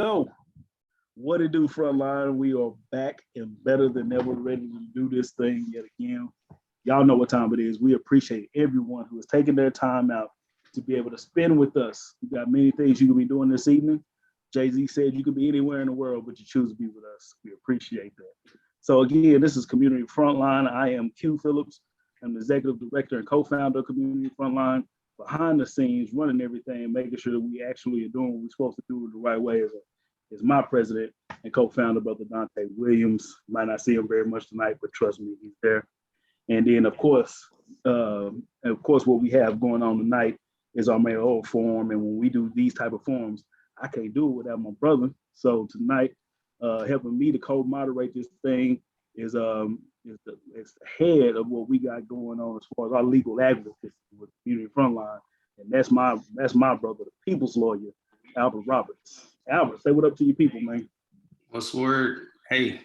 Yo, what it do, Frontline? We are back and better than ever, ready to do this thing yet again. Y'all know what time it is. We appreciate everyone who is taking their time out to be able to spend with us. You got many things you could be doing this evening. Jay-Z said you could be anywhere in the world, but you choose to be with us. We appreciate that. So again, this is Community Frontline. I am Q Phillips. I'm the executive director and co-founder of Community Frontline. Behind the scenes, running everything, making sure that we actually are doing what we're supposed to do the right way is my president and co-founder, Brother Dante Williams. You might not see him very much tonight, but trust me, he's there. And then, what we have going on tonight is our mayoral forum. And when we do these type of forums, I can't do it without my brother. So tonight, helping me to co-moderate this thing is the head of what we got going on as far as our legal advocacy with Community Frontline, and that's my brother, the people's lawyer, Albert Roberts. Albert, say what up to your people, man. What's the word? Hey,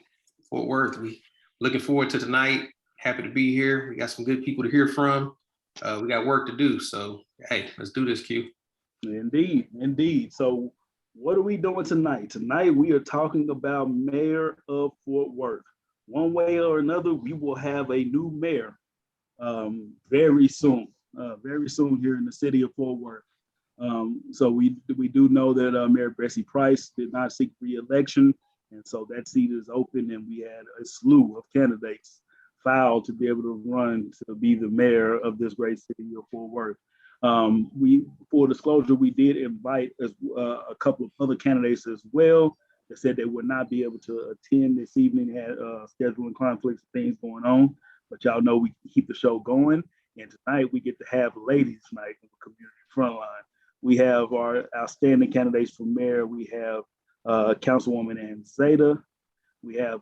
Fort Worth, we looking forward to tonight. Happy to be here. We got some good people to hear from. We got work to do. So, hey, let's do this, Q. Indeed. So what are we doing tonight? Tonight, we are talking about Mayor of Fort Worth. One way or another, we will have a new mayor very soon here in the city of Fort Worth. So we do know that Mayor Bessie Price did not seek re-election, and so that seat is open, and we had a slew of candidates filed to be able to run to be the mayor of this great city of Fort Worth. Full disclosure, we did invite a couple of other candidates as well that said they would not be able to attend this evening, had scheduling conflicts and things going on, but y'all know we can keep the show going. And tonight we get to have ladies night in the Community Frontline. We have our outstanding candidates for mayor. We have Councilwoman Ann Zeta. We have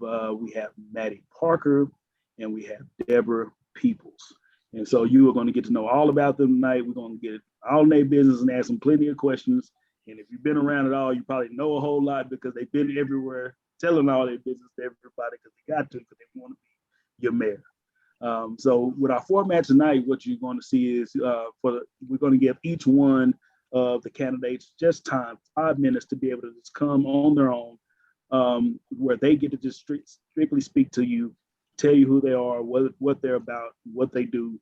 Maddie Parker, and we have Deborah Peoples. And so you are going to get to know all about them tonight. We're going to get all in their business and ask them plenty of questions. And if you've been around at all, you probably know a whole lot because they've been everywhere telling all their business to everybody because they got to, because they want to be your mayor. So with our format tonight, what you're going to see is we're going to give each one of the candidates just 5 minutes to be able to just come on their own, where they get to just strictly speak to you, tell you who they are, what they're about, what they do.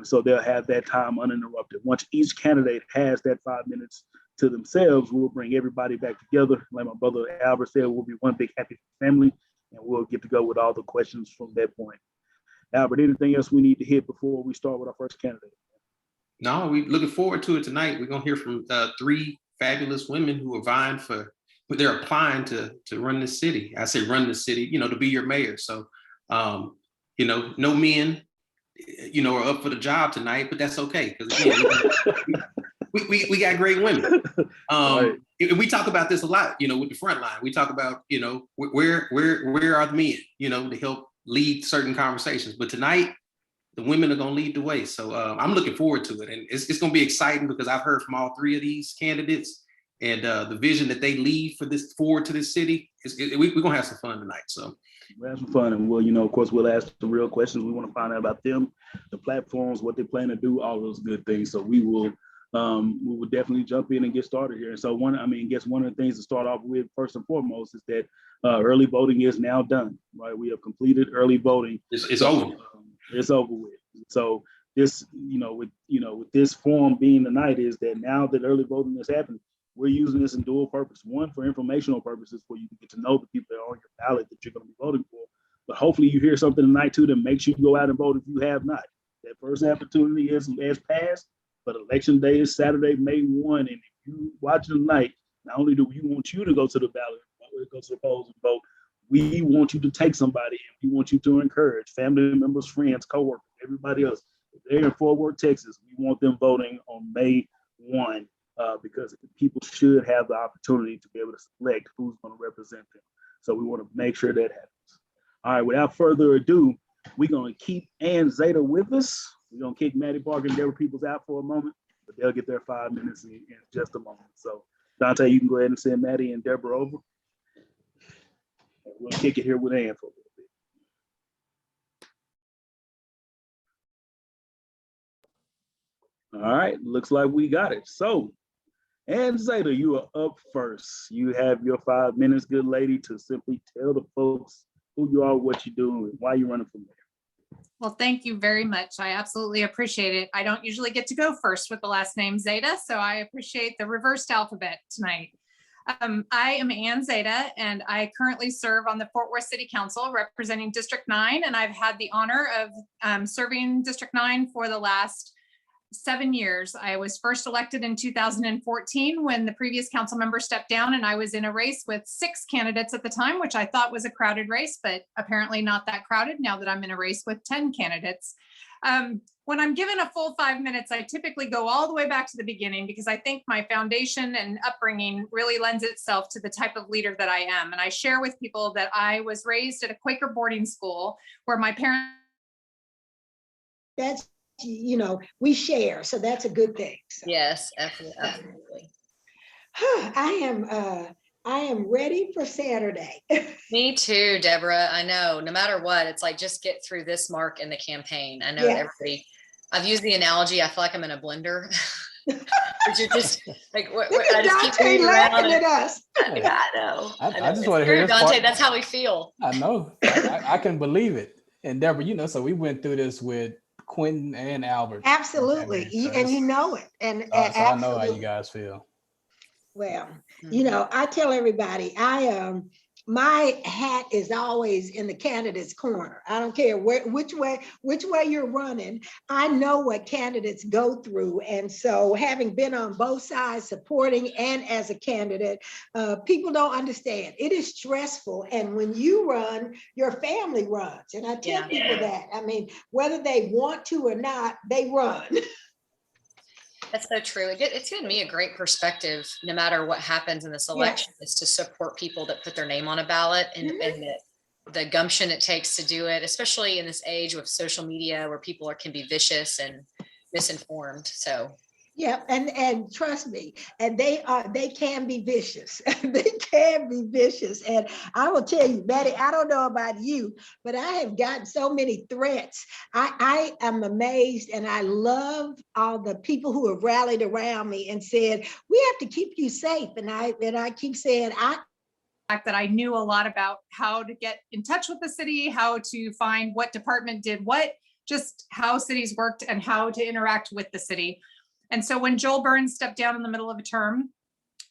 So they'll have that time uninterrupted. Once each candidate has that 5 minutes to themselves, we'll bring everybody back together. Like my brother Albert said, we'll be one big happy family, and we'll get to go with all the questions from that point. Albert, anything else we need to hit before we start with our first candidate? No, we're looking forward to it tonight. We're going to hear from 3 fabulous women who are vying they're applying to run the city. I say run the city, to be your mayor. So, no men, are up for the job tonight, but that's okay. Because again, we got great women. Right. We talk about this a lot, with the front line. We talk about, where are the men, to help lead certain conversations. But tonight, the women are going to lead the way. So I'm looking forward to it. And it's going to be exciting because I've heard from all 3 of these candidates and the vision that they lead forward to this city. We're going to have some fun tonight. So we'll have some fun. And we'll, of course, we'll ask the real questions. We want to find out about them, the platforms, what they plan to do, all those good things. So we will definitely jump in and get started here. And so one of the things to start off with first and foremost is that early voting is now done, right? We have completed early voting. It's over. It's over with. So this, with this forum being tonight is that now that early voting has happened, we're using this in dual purpose. One, for informational purposes, for you to get to know the people that are on your ballot that you're going to be voting for. But hopefully you hear something tonight too that makes you go out and vote if you have not. That first opportunity has passed, but election day is Saturday, May 1. And if you watch tonight, not only do we want you to go to the ballot, go to the polls and vote, we want you to take somebody and we want you to encourage family members, friends, coworkers, everybody else. If they're in Fort Worth, Texas, we want them voting on May 1 because people should have the opportunity to be able to select who's going to represent them. So we want to make sure that happens. All right, without further ado, we're going to keep Ann Zeta with us. We're going to kick Maddie Parker and Deborah Peoples out for a moment, but they'll get their 5 minutes in just a moment. So Dante, you can go ahead and send Maddie and Deborah over. We'll kick it here with Ann for a little bit. All right, looks like we got it. So, And Zeta, you are up first. You have your 5 minutes, good lady, to simply tell the folks who you are, what you do, and why you're running for mayor. Well, thank you very much. I absolutely appreciate it. I don't usually get to go first with the last name Zeta, so I appreciate the reversed alphabet tonight. I am Ann Zeta, and I currently serve on the Fort Worth City Council representing District 9, and I've had the honor of serving District 9 for the last 7 years. I was first elected in 2014 when the previous council member stepped down, and I was in a race with 6 candidates at the time, which I thought was a crowded race, but apparently not that crowded now that I'm in a race with 10 candidates. When I'm given a full 5 minutes, I typically go all the way back to the beginning because I think my foundation and upbringing really lends itself to the type of leader that I am. And I share with people that I was raised at a Quaker boarding school where my parents. That's, we share, so that's a good thing. So. Yes, absolutely. I am ready for Saturday. Me too, Deborah. I know, no matter what, it's like, just get through this mark in the campaign. I know everybody, I've used the analogy, I feel like I'm in a blender. But you're just like, I just keep laughing at us. I know. I just want to hear this Dante, part. that's how we feel. I know. I can believe it. And Deborah, so we went through this with Quentin and Albert. Absolutely. And you know it. And so I know how you guys feel. Well, I tell everybody, my hat is always in the candidate's corner. I don't care which way you're running. I know what candidates go through. And so having been on both sides, supporting and as a candidate, people don't understand. It is stressful. And when you run, your family runs. And I tell people that, whether they want to or not, they run. That's so true. It's given me a great perspective, no matter what happens in this election, is to support people that put their name on a ballot and the gumption it takes to do it, especially in this age with social media where people can be vicious and misinformed. So. Yeah, and trust me, and they can be vicious. They can be vicious. And I will tell you, Betty, I don't know about you, but I have gotten so many threats. I am amazed, and I love all the people who have rallied around me and said, we have to keep you safe. And I keep saying, that I knew a lot about how to get in touch with the city, how to find what department did what, just how cities worked and how to interact with the city. And so when Joel Burns stepped down in the middle of a term,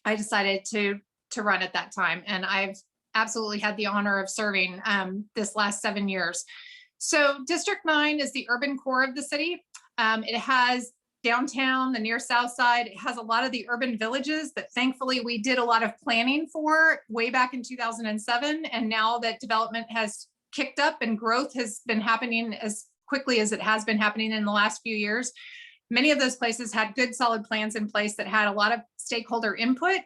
I decided to run at that time. And I've absolutely had the honor of serving this last 7 years. So District 9 is the urban core of the city. It has downtown, the near south side. It has a lot of the urban villages that thankfully we did a lot of planning for way back in 2007. And now that development has kicked up and growth has been happening as quickly as it has been happening in the last few years, many of those places had good solid plans in place that had a lot of stakeholder input.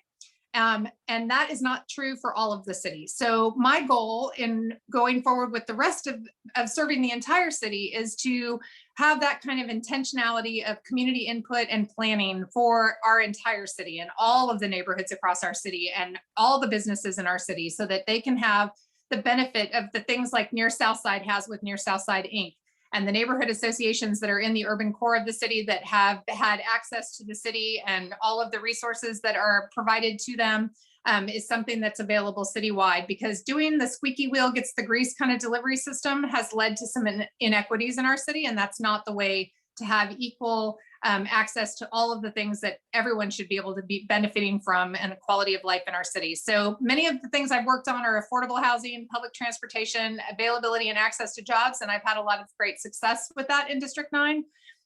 And that is not true for all of the cities. So my goal in going forward with the rest of serving the entire city is to have that kind of intentionality of community input and planning for our entire city and all of the neighborhoods across our city and all the businesses in our city so that they can have the benefit of the things like Near Southside has with Near Southside Inc. and the neighborhood associations that are in the urban core of the city that have had access to the city and all of the resources that are provided to them is something that's available citywide, because doing the squeaky wheel gets the grease kind of delivery system has led to some inequities in our city. And that's not the way to have equal access to all of the things that everyone should be able to be benefiting from and the quality of life in our city. So many of the things I've worked on are affordable housing, public transportation, availability and access to jobs. And I've had a lot of great success with that in District 9.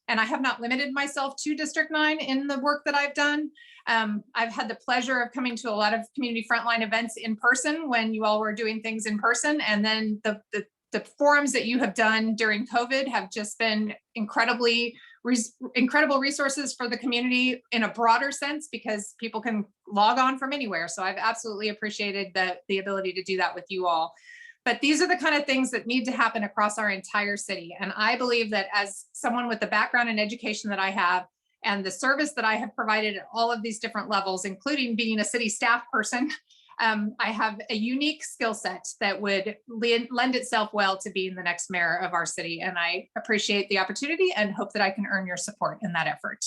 And I have not limited myself to District 9 in the work that I've done. I've had the pleasure of coming to a lot of community frontline events in person when you all were doing things in person. And then the forums that you have done during COVID have just been incredible resources for the community in a broader sense, because people can log on from anywhere. So I've absolutely appreciated the ability to do that with you all. But these are the kind of things that need to happen across our entire city. And I believe that as someone with the background and education that I have, and the service that I have provided at all of these different levels, including being a city staff person, I have a unique skill set that would lend itself well to being the next mayor of our city. And I appreciate the opportunity and hope that I can earn your support in that effort.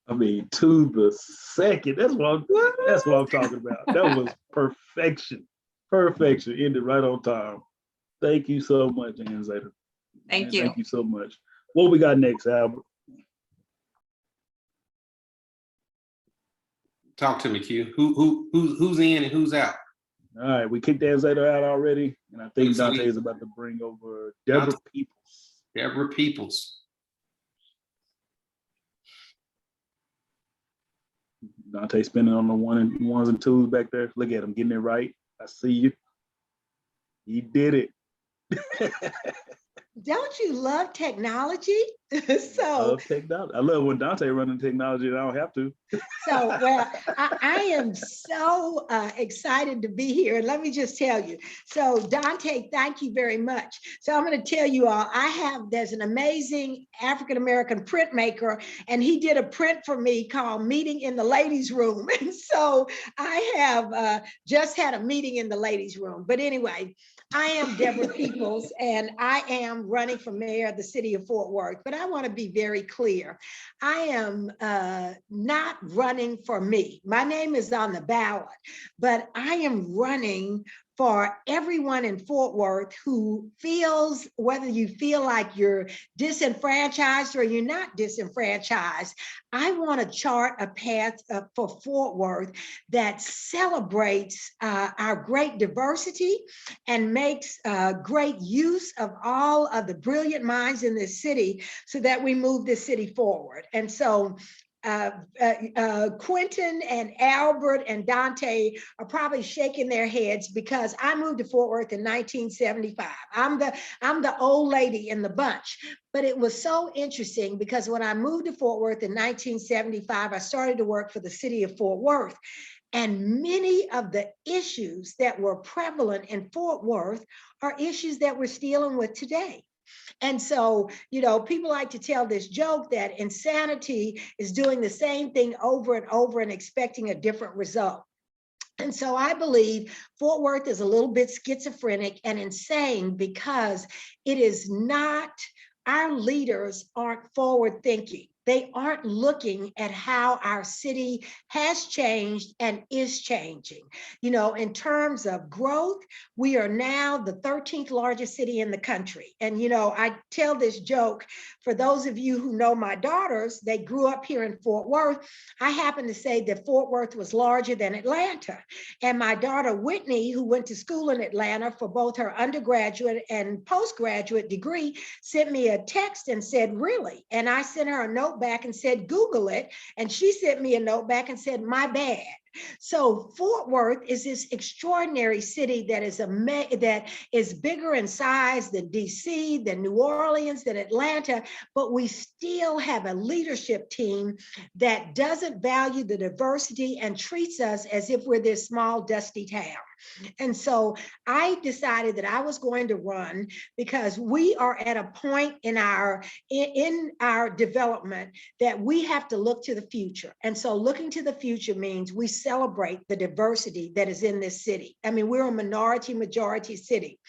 I mean, to the second. That's what I'm talking about. That was perfection. Perfection. Ended right on time. Thank you so much, Ann Zeta. Thank you. Thank you so much. What we got next, Albert? Talk to me, Q. Who's in and who's out? All right, we kicked Ann Zeta out already, and I think So Dante is about to bring over Deborah Peoples. Deborah Peoples. Dante spinning on the ones and twos back there. Look at him getting it right. I see you. He did it. Don't you love technology? I So, love technology. I love when Dante running technology and I don't have to. well, I am so excited to be here. And let me just tell you. So Dante, thank you very much. So I'm going to tell you all, there's an amazing African-American printmaker, and he did a print for me called Meeting in the Ladies' Room. And so I have just had a meeting in the ladies' room. But anyway, I am Deborah Peoples, and I am running for mayor of the city of Fort Worth. But I want to be very clear. I am not running for me. My name is on the ballot, but I am running for everyone in Fort Worth who feels, whether you feel like you're disenfranchised or you're not disenfranchised, I want to chart a path for Fort Worth that celebrates our great diversity and makes great use of all of the brilliant minds in this city so that we move this city forward. And so Quentin and Albert and Dante are probably shaking their heads because I moved to Fort Worth in 1975. I'm the old lady in the bunch, but it was so interesting because when I moved to Fort Worth in 1975, I started to work for the city of Fort Worth. And many of the issues that were prevalent in Fort Worth are issues that we're dealing with today. And so, people like to tell this joke that insanity is doing the same thing over and over and expecting a different result. And so I believe Fort Worth is a little bit schizophrenic and insane because it is not, our leaders aren't forward thinking. They aren't looking at how our city has changed and is changing. In terms of growth, we are now the 13th largest city in the country. And, I tell this joke for those of you who know my daughters, they grew up here in Fort Worth. I happen to say that Fort Worth was larger than Atlanta. And my daughter, Whitney, who went to school in Atlanta for both her undergraduate and postgraduate degree, sent me a text and said, really? And I sent her a note back and said, Google it. And she sent me a note back and said, my bad. So Fort Worth is this extraordinary city that is bigger in size than DC, than New Orleans, than Atlanta, but we still have a leadership team that doesn't value the diversity and treats us as if we're this small, dusty town. And so I decided that I was going to run because we are at a point in our development that we have to look to the future. And so looking to the future means we celebrate the diversity that is in this city. I mean, we're a majority city.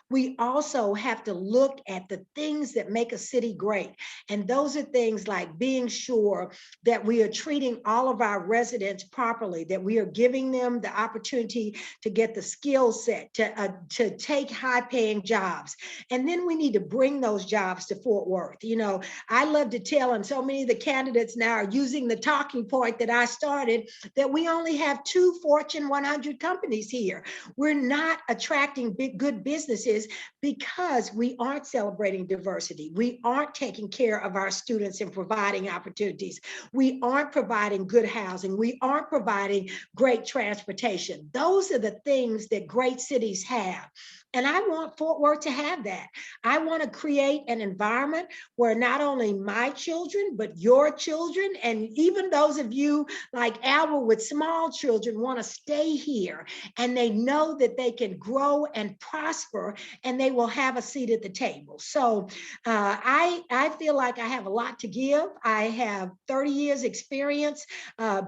We also have to look at the things that make a city great. And those are things like being sure that we are treating all of our residents properly, that we are giving them the opportunity to get the skill set, to take high-paying jobs. And then we need to bring those jobs to Fort Worth. I love to tell, and so many of the candidates now are using the talking point that I started, that we only have 2 Fortune 100 companies here. We're not attracting good businesses because we aren't celebrating diversity. We aren't taking care of our students and providing opportunities. We aren't providing good housing. We aren't providing great transportation. Those are the things that great cities have. And I want Fort Worth to have that. I want to create an environment where not only my children, but your children, and even those of you like Albert with smart small children want to stay here, and they know that they can grow and prosper, and they will have a seat at the table. So I feel like I have a lot to give. I have 30 years experience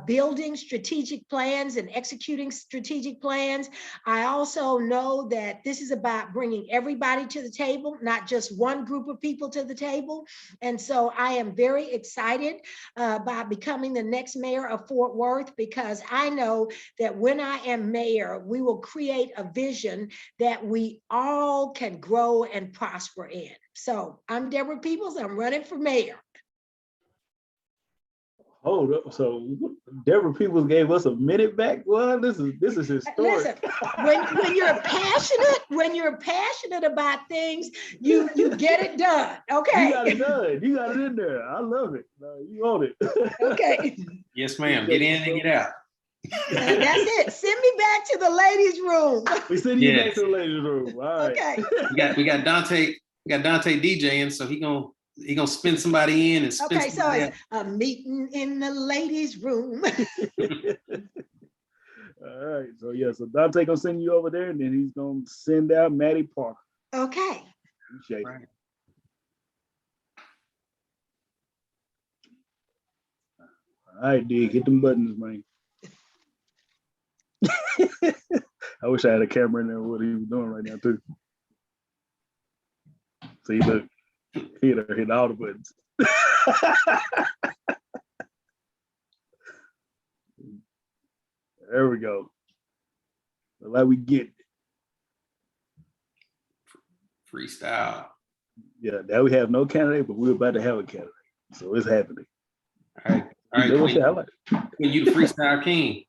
building strategic plans and executing strategic plans. I also know that this is about bringing everybody to the table, not just one group of people to the table. And so I am very excited about becoming the next mayor of Fort Worth, because I know that when I am mayor, we will create a vision that we all can grow and prosper in. So I'm Deborah Peoples. I'm running for mayor. Hold up. So Deborah Peoples gave us a minute back. Well, this is historic. Listen, when you're passionate about things, you get it done. Okay. You got it done. You got it in there. I love it. You own it. Okay. Yes, ma'am. Get in and get out. And that's it. Send me back to the ladies' room. We send you back Yes. to the ladies' room. All right. Okay. We got Dante DJing, so he gonna spin somebody in and spin Okay, so somebody out. it's a meeting in the ladies' room. All right. So yeah, so Dante gonna send you over there, and then he's gonna send out Maddie Parker. Okay. Appreciate it. Right. All right, dig, hit them buttons, man. I wish I had a camera in there what he was doing right now too. See, look, he hit all the buttons. There we go. Like we get it. Freestyle. Yeah, now we have no candidate, but we're about to have a candidate. So it's happening. All right. All You know what right. I like? Queen, you the freestyle king.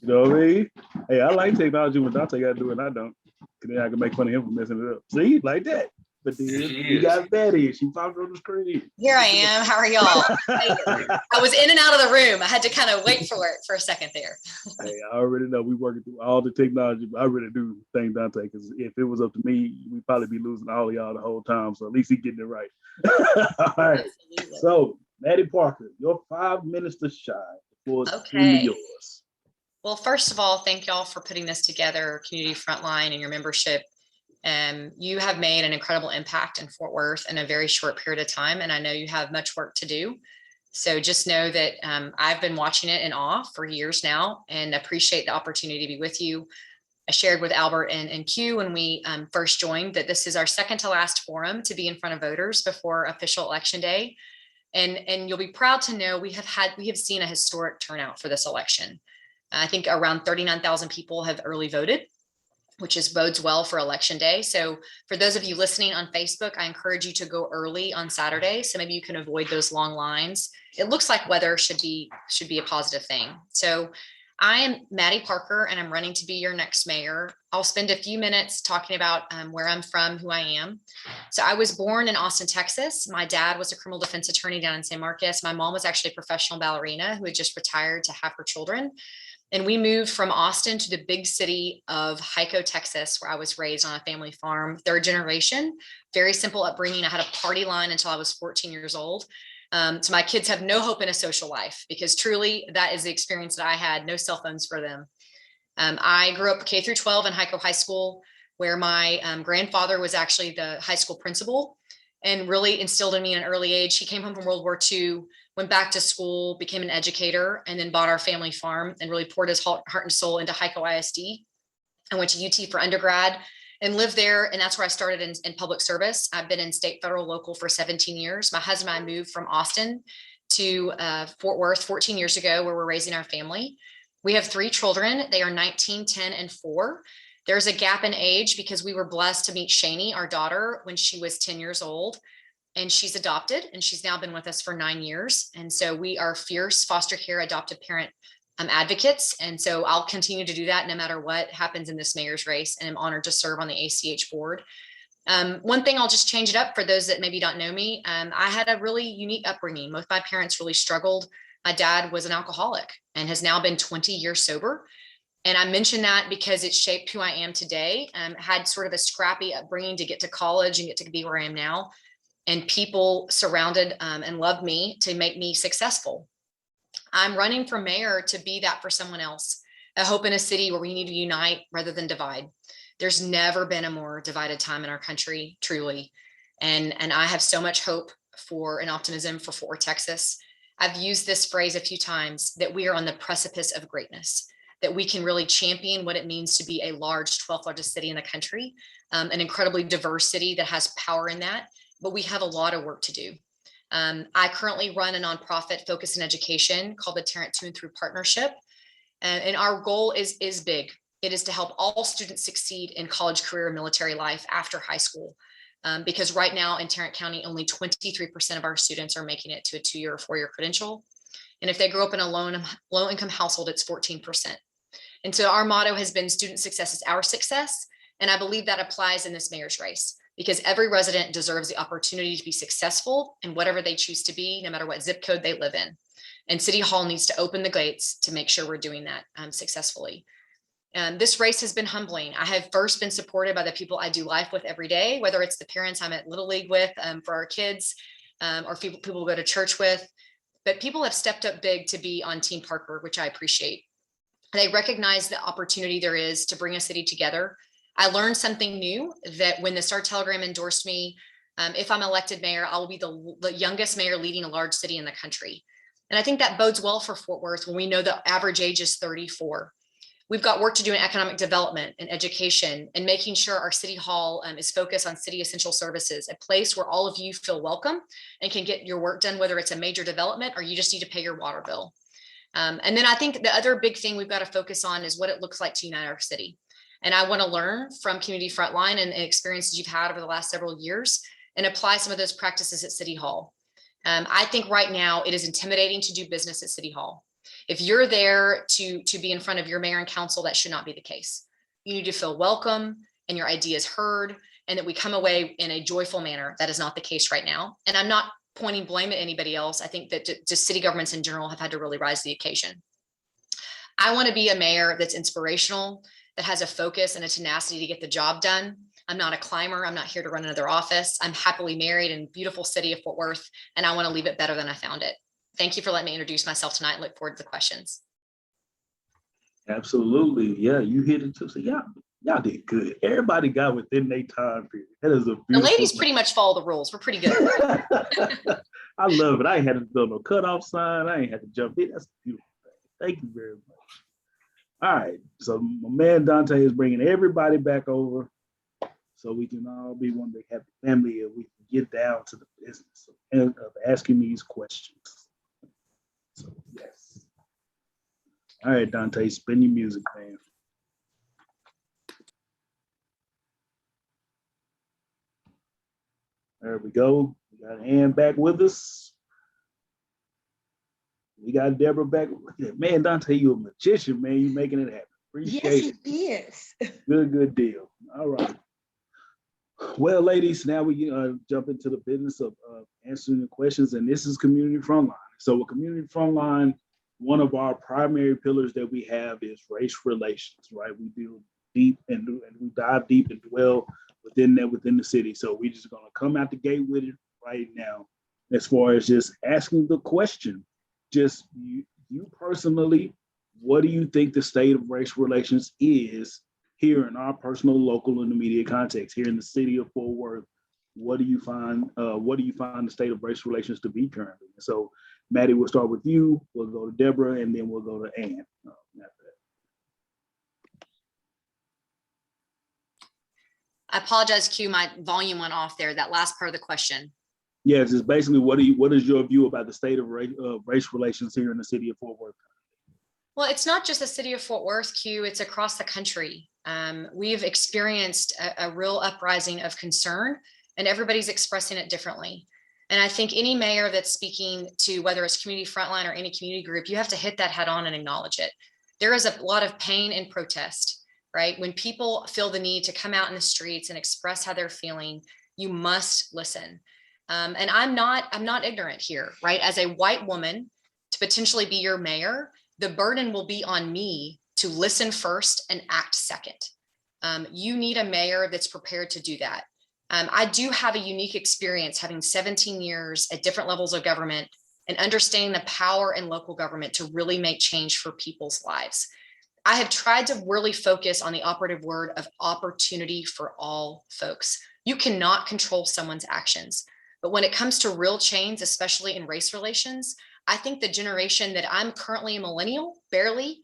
You know what I mean? Hey, I like technology when Dante got to do it, and I don't. Because then I can make fun of him for messing it up. See, like that. But then There she you is. got Betty. She popped on the screen. Here I am. How are y'all? I was in and out of the room. I had to kind of wait for it for a second there. Hey, I already know we working through all the technology, but I really do thank Dante, because if it was up to me, we'd probably be losing all of y'all the whole time. So at least he getting it right. All right. Absolutely. So, Maddie Parker, your 5 minutes to shine. For Okay. yours. Well, first of all, thank y'all for putting this together, Community Frontline and your membership. You have made an incredible impact in Fort Worth in a very short period of time, and I know you have much work to do. So just know that I've been watching it in awe for years now, and appreciate the opportunity to be with you. I shared with Albert and Q when we first joined that this is our second to last forum to be in front of voters before official election day. And you'll be proud to know we have seen a historic turnout for this election. I think around 39,000 people have early voted, which bodes well for election day. So for those of you listening on Facebook, I encourage you to go early on Saturday, so maybe you can avoid those long lines. It looks like weather should be a positive thing. So I am Maddie Parker, and I'm running to be your next mayor. I'll spend a few minutes talking about where I'm from, who I am. So I was born in Austin, Texas. My dad was a criminal defense attorney down in San Marcos. My mom was actually a professional ballerina who had just retired to have her children. And we moved from Austin to the big city of Hico, Texas, where I was raised on a family farm, third generation, very simple upbringing. I had a party line until I was 14 years old. So my kids have no hope in a social life, because truly that is the experience that I had, no cell phones for them. I grew up K through 12 in Hico High School, where my grandfather was actually the high school principal and really instilled in me at an early age. He came home from World War II, went back to school, became an educator, and then bought our family farm and really poured his heart and soul into Hico ISD. I went to UT for undergrad and lived there. And that's where I started in public service. I've been in state, federal, local for 17 years. My husband and I moved from Austin to Fort Worth 14 years ago, where we're raising our family. We have 3 children. They are 19, 10, and 4. There's a gap in age because we were blessed to meet Shani, our daughter, when she was 10 years old. And she's adopted, and she's now been with us for 9 years. And so we are fierce foster care adoptive parent advocates. And so I'll continue to do that no matter what happens in this mayor's race. And I'm honored to serve on the ACH board. One thing, I'll just change it up for those that maybe don't know me. I had a really unique upbringing. Both my parents really struggled. My dad was an alcoholic and has now been 20 years sober. And I mention that because it shaped who I am today. Had sort of a scrappy upbringing to get to college and get to be where I am now. And people surrounded and loved me to make me successful. I'm running for mayor to be that for someone else. A hope in a city where we need to unite rather than divide. There's never been a more divided time in our country, truly. And I have so much hope for and optimism for Fort Worth, Texas. I've used this phrase a few times, that we are on the precipice of greatness, that we can really champion what it means to be a large 12th largest city in the country, an incredibly diverse city that has power in that, but we have a lot of work to do. I currently run a nonprofit focused in education called the Tarrant To and Through Partnership. And our goal is big. It is to help all students succeed in college, career, and military life after high school. Because right now in Tarrant County, only 23% of our students are making it to a 2-year or 4-year credential. And if they grow up in a low income household, it's 14%. And so our motto has been student success is our success. And I believe that applies in this mayor's race, because every resident deserves the opportunity to be successful in whatever they choose to be, no matter what zip code they live in. And City Hall needs to open the gates to make sure we're doing that successfully. This race has been humbling. I have first been supported by the people I do life with every day, whether it's the parents I'm at Little League with for our kids, or people we go to church with. But people have stepped up big to be on Team Parker, which I appreciate. They recognize the opportunity there is to bring a city together. I learned something new, that when the Star Telegram endorsed me, if I'm elected mayor, I will be the youngest mayor leading a large city in the country. And I think that bodes well for Fort Worth when we know the average age is 34. We've got work to do in economic development and education, and making sure our City Hall is focused on city essential services, a place where all of you feel welcome and can get your work done, whether it's a major development or you just need to pay your water bill. And then I think the other big thing we've got to focus on is what it looks like to unite our city. And I want to learn from Community Frontline and experiences you've had over the last several years and apply some of those practices at City Hall. I think right now it is intimidating to do business at City Hall. If you're there to be in front of your mayor and council, that should not be the case. You need to feel welcome and your ideas heard, and that we come away in a joyful manner. That is not the case right now. And I'm not pointing blame at anybody else. I think that just city governments in general have had to really rise to the occasion. I want to be a mayor that's inspirational, that has a focus and a tenacity to get the job done. I'm not a climber. I'm not here to run another office. I'm happily married in beautiful city of Fort Worth, and I want to leave it better than I found it. Thank you for letting me introduce myself tonight, and look forward to the questions. Absolutely. Yeah, you hit it too. So y'all did good. Everybody got within their time period. That is a beautiful. The ladies pretty much follow the rules. We're pretty good. I love it. I ain't had to do no cutoff sign. I ain't had to jump in. That's a beautiful thing. Thank you very much. All right. So my man Dante is bringing everybody back over, so we can all be one big happy family, and we can get down to the business of asking these questions. So yes. All right, Dante, spin your music, man. There we go. We got Ann back with us. We got Deborah back. Man, Dante, you a magician, man. You making it happen. Appreciate it. Yes, he is. Good deal. All right. Well, ladies, now we jump into the business of answering the questions, and this is Community Frontline. So with Community Frontline, one of our primary pillars that we have is race relations, right? We deal deep and we dive deep and dwell within the city. So we're just gonna come out the gate with it right now, as far as just asking the question, just you personally, what do you think the state of race relations is here in our personal, local, and immediate context here in the city of Fort Worth? What do you find the state of race relations to be currently? So Maddie, we'll start with you, we'll go to Deborah, and then we'll go to Ann after that. I apologize, Q, my volume went off there, that last part of the question. Yes, it's basically what is your view about the state of race relations here in the city of Fort Worth? Well, it's not just the city of Fort Worth, Q, it's across the country. We've experienced a real uprising of concern, and everybody's expressing it differently. And I think any mayor that's speaking to, whether it's Community Frontline or any community group, you have to hit that head on and acknowledge it. There is a lot of pain and protest, right? When people feel the need to come out in the streets and express how they're feeling, you must listen. And I'm not ignorant here, right? As a white woman to potentially be your mayor, the burden will be on me to listen first and act second. You need a mayor that's prepared to do that. I do have a unique experience having 17 years at different levels of government and understanding the power in local government to really make change for people's lives. I have tried to really focus on the operative word of opportunity for all folks. You cannot control someone's actions, but when it comes to real change, especially in race relations, I think the generation that I'm currently a millennial, barely,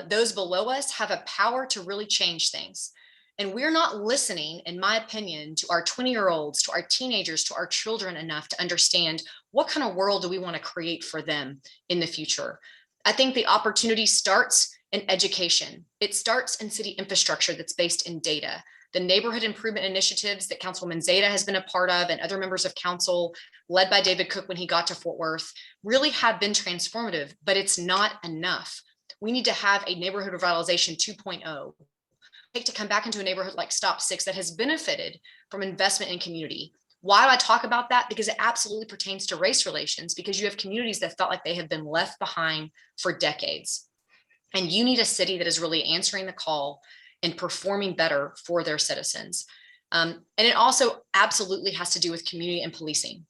those below us have a power to really change things. And we're not listening, in my opinion, to our 20-year-olds, to our teenagers, to our children enough to understand what kind of world do we want to create for them in the future. I think the opportunity starts in education. It starts in city infrastructure that's based in data. The neighborhood improvement initiatives that Councilwoman Zeta has been a part of and other members of council led by David Cook when he got to Fort Worth really have been transformative, but it's not enough. We need to have a neighborhood revitalization 2.0 to come back into a neighborhood like Stop 6 that has benefited from investment in community. Why do I talk about that? Because it absolutely pertains to race relations, because you have communities that felt like they have been left behind for decades. And you need a city that is really answering the call and performing better for their citizens. And it also absolutely has to do with community and policing.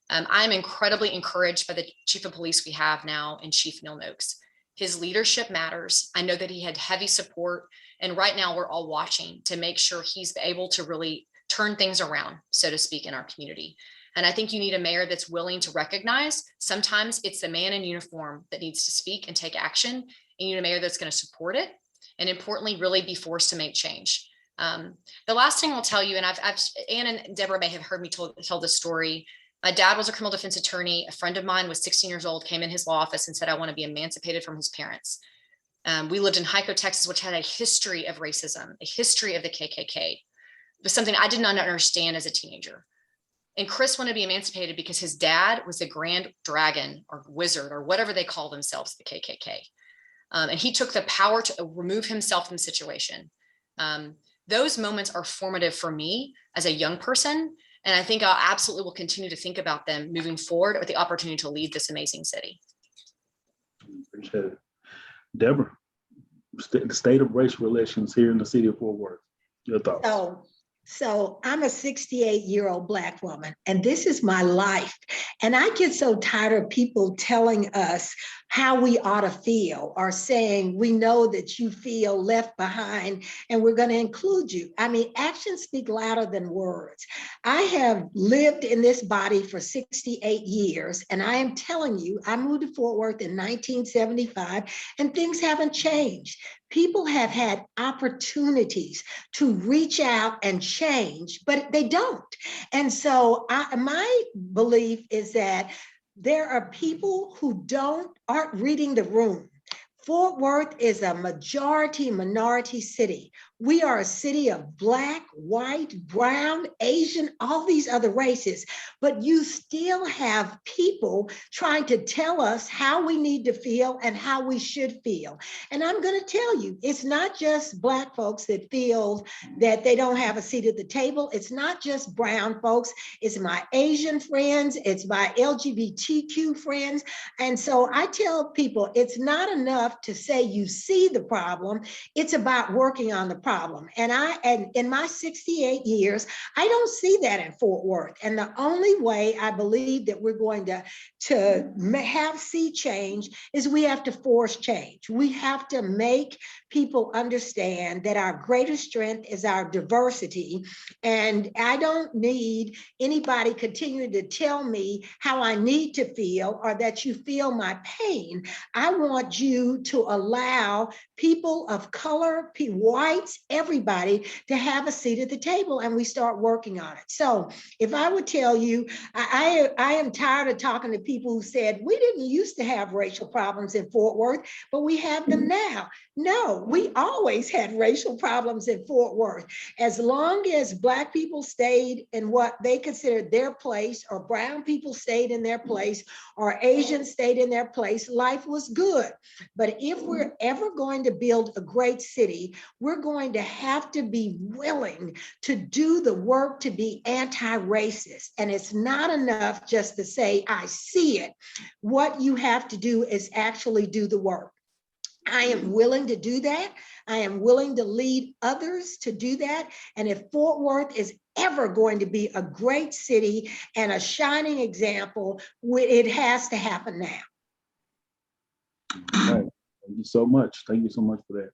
I'm incredibly encouraged by the chief of police we have now in Chief Neil Noakes. His leadership matters. I know that he had heavy support, and right now we're all watching to make sure he's able to really turn things around, so to speak, in our community. And I think you need a mayor that's willing to recognize sometimes it's the man in uniform that needs to speak and take action, and you need a mayor that's going to support it, and importantly, really be forced to make change. The last thing I'll tell you, and Ann and Deborah may have heard me tell this story. My dad was a criminal defense attorney. A friend of mine was 16 years old, came in his law office and said, I want to be emancipated from his parents. We lived in Hyco, Texas, which had a history of racism, a history of the KKK. It was something I did not understand as a teenager. And Chris wanted to be emancipated because his dad was a grand dragon or wizard or whatever they call themselves, the KKK. And he took the power to remove himself from the situation. Those moments are formative for me as a young person. And I think I absolutely will continue to think about them moving forward with the opportunity to lead this amazing city. Appreciate it. Deborah, the state of race relations here in the city of Fort Worth. Your thoughts? So I'm a 68-year-old Black woman, and this is my life. And I get so tired of people telling us how we ought to feel or saying, we know that you feel left behind and we're going to include you. I mean, actions speak louder than words. I have lived in this body for 68 years, and I am telling you, I moved to Fort Worth in 1975, and things haven't changed. People have had opportunities to reach out and change, but they don't. And so my belief is that there are people who aren't reading the room. Fort Worth is a minority city. We are a city of Black, white, brown, Asian, all these other races, but you still have people trying to tell us how we need to feel and how we should feel. And I'm going to tell you, it's not just Black folks that feel that they don't have a seat at the table. It's not just brown folks. It's my Asian friends. It's my LGBTQ friends. And so I tell people, it's not enough to say you see the problem. It's about working on the problem. And in my 68 years, I don't see that in Fort Worth. And the only way I believe that we're going to see change is we have to force change. We have to make people understand that our greatest strength is our diversity. And I don't need anybody continuing to tell me how I need to feel or that you feel my pain. I want you to allow people of color, whites, everybody to have a seat at the table, and we start working on it. So if I would tell you, I am tired of talking to people who said, we didn't used to have racial problems in Fort Worth, but we have them now. No, we always had racial problems in Fort Worth. As long as Black people stayed in what they considered their place, or brown people stayed in their place, or Asians stayed in their place, life was good. But if we're ever going to build a great city, we're going to have to be willing to do the work to be anti-racist. And it's not enough just to say, I see it. What you have to do is actually do the work. I am willing to do that. I am willing to lead others to do that. And if Fort Worth is ever going to be a great city and a shining example, it has to happen now. All right. Thank you so much. Thank you so much for that.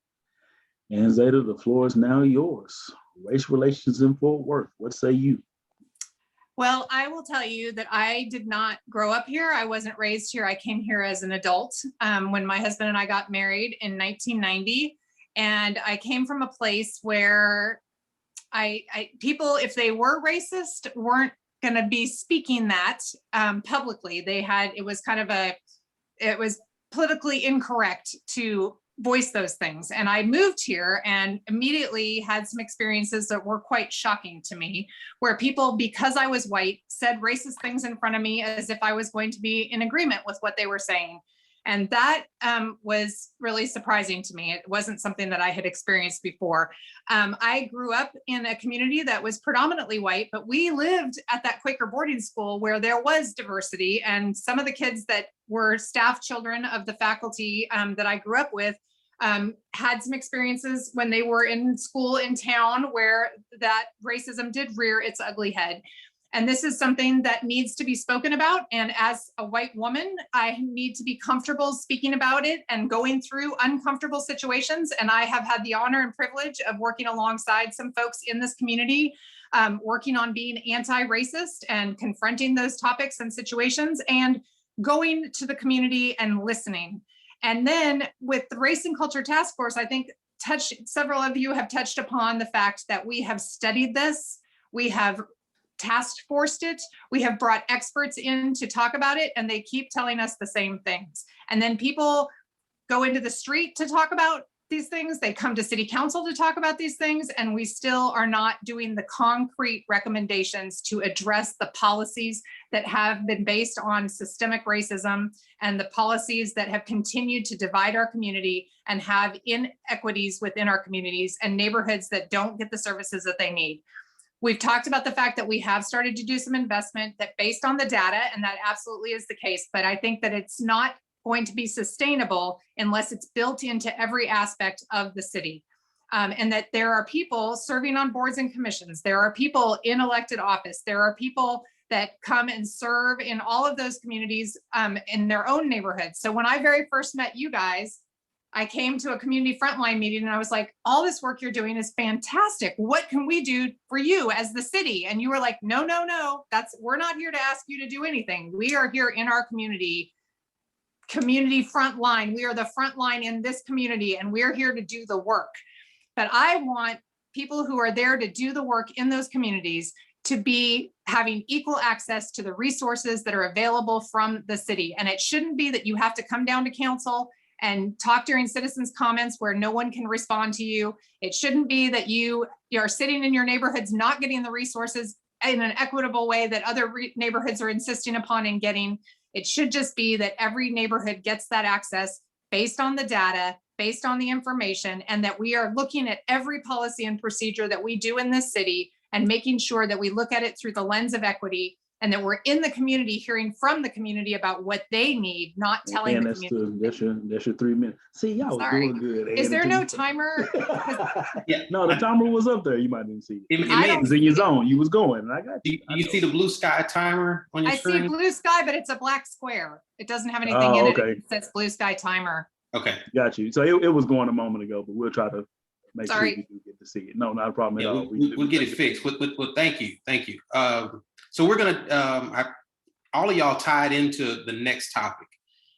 And Zeta, the floor is now yours. Race relations in Fort Worth. What say you? Well, I will tell you that I did not grow up here. I wasn't raised here. I came here as an adult when my husband and I got married in 1990. And I came from a place where people, if they were racist, weren't going to be speaking that publicly. It was politically incorrect to voice those things. And I moved here and immediately had some experiences that were quite shocking to me, where people, because I was white, said racist things in front of me as if I was going to be in agreement with what they were saying. And that was really surprising to me. It wasn't something that I had experienced before. I grew up in a community that was predominantly white, but we lived at that Quaker boarding school where there was diversity. And some of the kids that were staff children of the faculty that I grew up with had some experiences when they were in school in town where that racism did rear its ugly head. And this is something that needs to be spoken about. And as a white woman, I need to be comfortable speaking about it and going through uncomfortable situations. And I have had the honor and privilege of working alongside some folks in this community, working on being anti-racist and confronting those topics and situations and going to the community and listening. And then with the Race and Culture Task Force, I think several of you have touched upon the fact that we have studied this. We have task forced it. We have brought experts in to talk about it, and they keep telling us the same things. And then people go into the street to talk about these things. They come to city council to talk about these things, and we still are not doing the concrete recommendations to address the policies that have been based on systemic racism and the policies that have continued to divide our community and have inequities within our communities and neighborhoods that don't get the services that they need. We've talked about the fact that we have started to do some investment that based on the data, and that absolutely is the case, but I think that it's not going to be sustainable unless it's built into every aspect of the city. And that there are people serving on boards and commissions. There are people in elected office. There are people that come and serve in all of those communities in their own neighborhoods. So when I very first met you guys, I came to a community frontline meeting and I was like, all this work you're doing is fantastic. What can we do for you as the city? And you were like, no, we're not here to ask you to do anything. We are here in our community frontline. We are the front line in this community and we're here to do the work. But I want people who are there to do the work in those communities to be having equal access to the resources that are available from the city. And it shouldn't be that you have to come down to council and talk during citizens' comments where no one can respond to you. It shouldn't be that you are sitting in your neighborhoods not getting the resources in an equitable way that other neighborhoods are insisting upon and getting. It should just be that every neighborhood gets that access based on the data, based on the information, and that we are looking at every policy and procedure that we do in this city and making sure that we look at it through the lens of equity and that we're in the community hearing from the community about what they need, not telling the community. That's your 3 minutes. See, y'all was doing good. Is there no timer? Yeah. No, the timer was up there. You might didn't see it. I It was in your zone. You was going, and I got you. Do you see the blue sky timer on your I screen? see blue sky, but it's a black square. It doesn't have anything in it. Okay. It says blue sky timer. Okay. Got you. So it was going a moment ago, but we'll try to make Sorry. sure you do get to see it. No, not a problem at Yeah, all. we'll get it fixed. Well, thank you. So we're gonna, all of y'all tied into the next topic.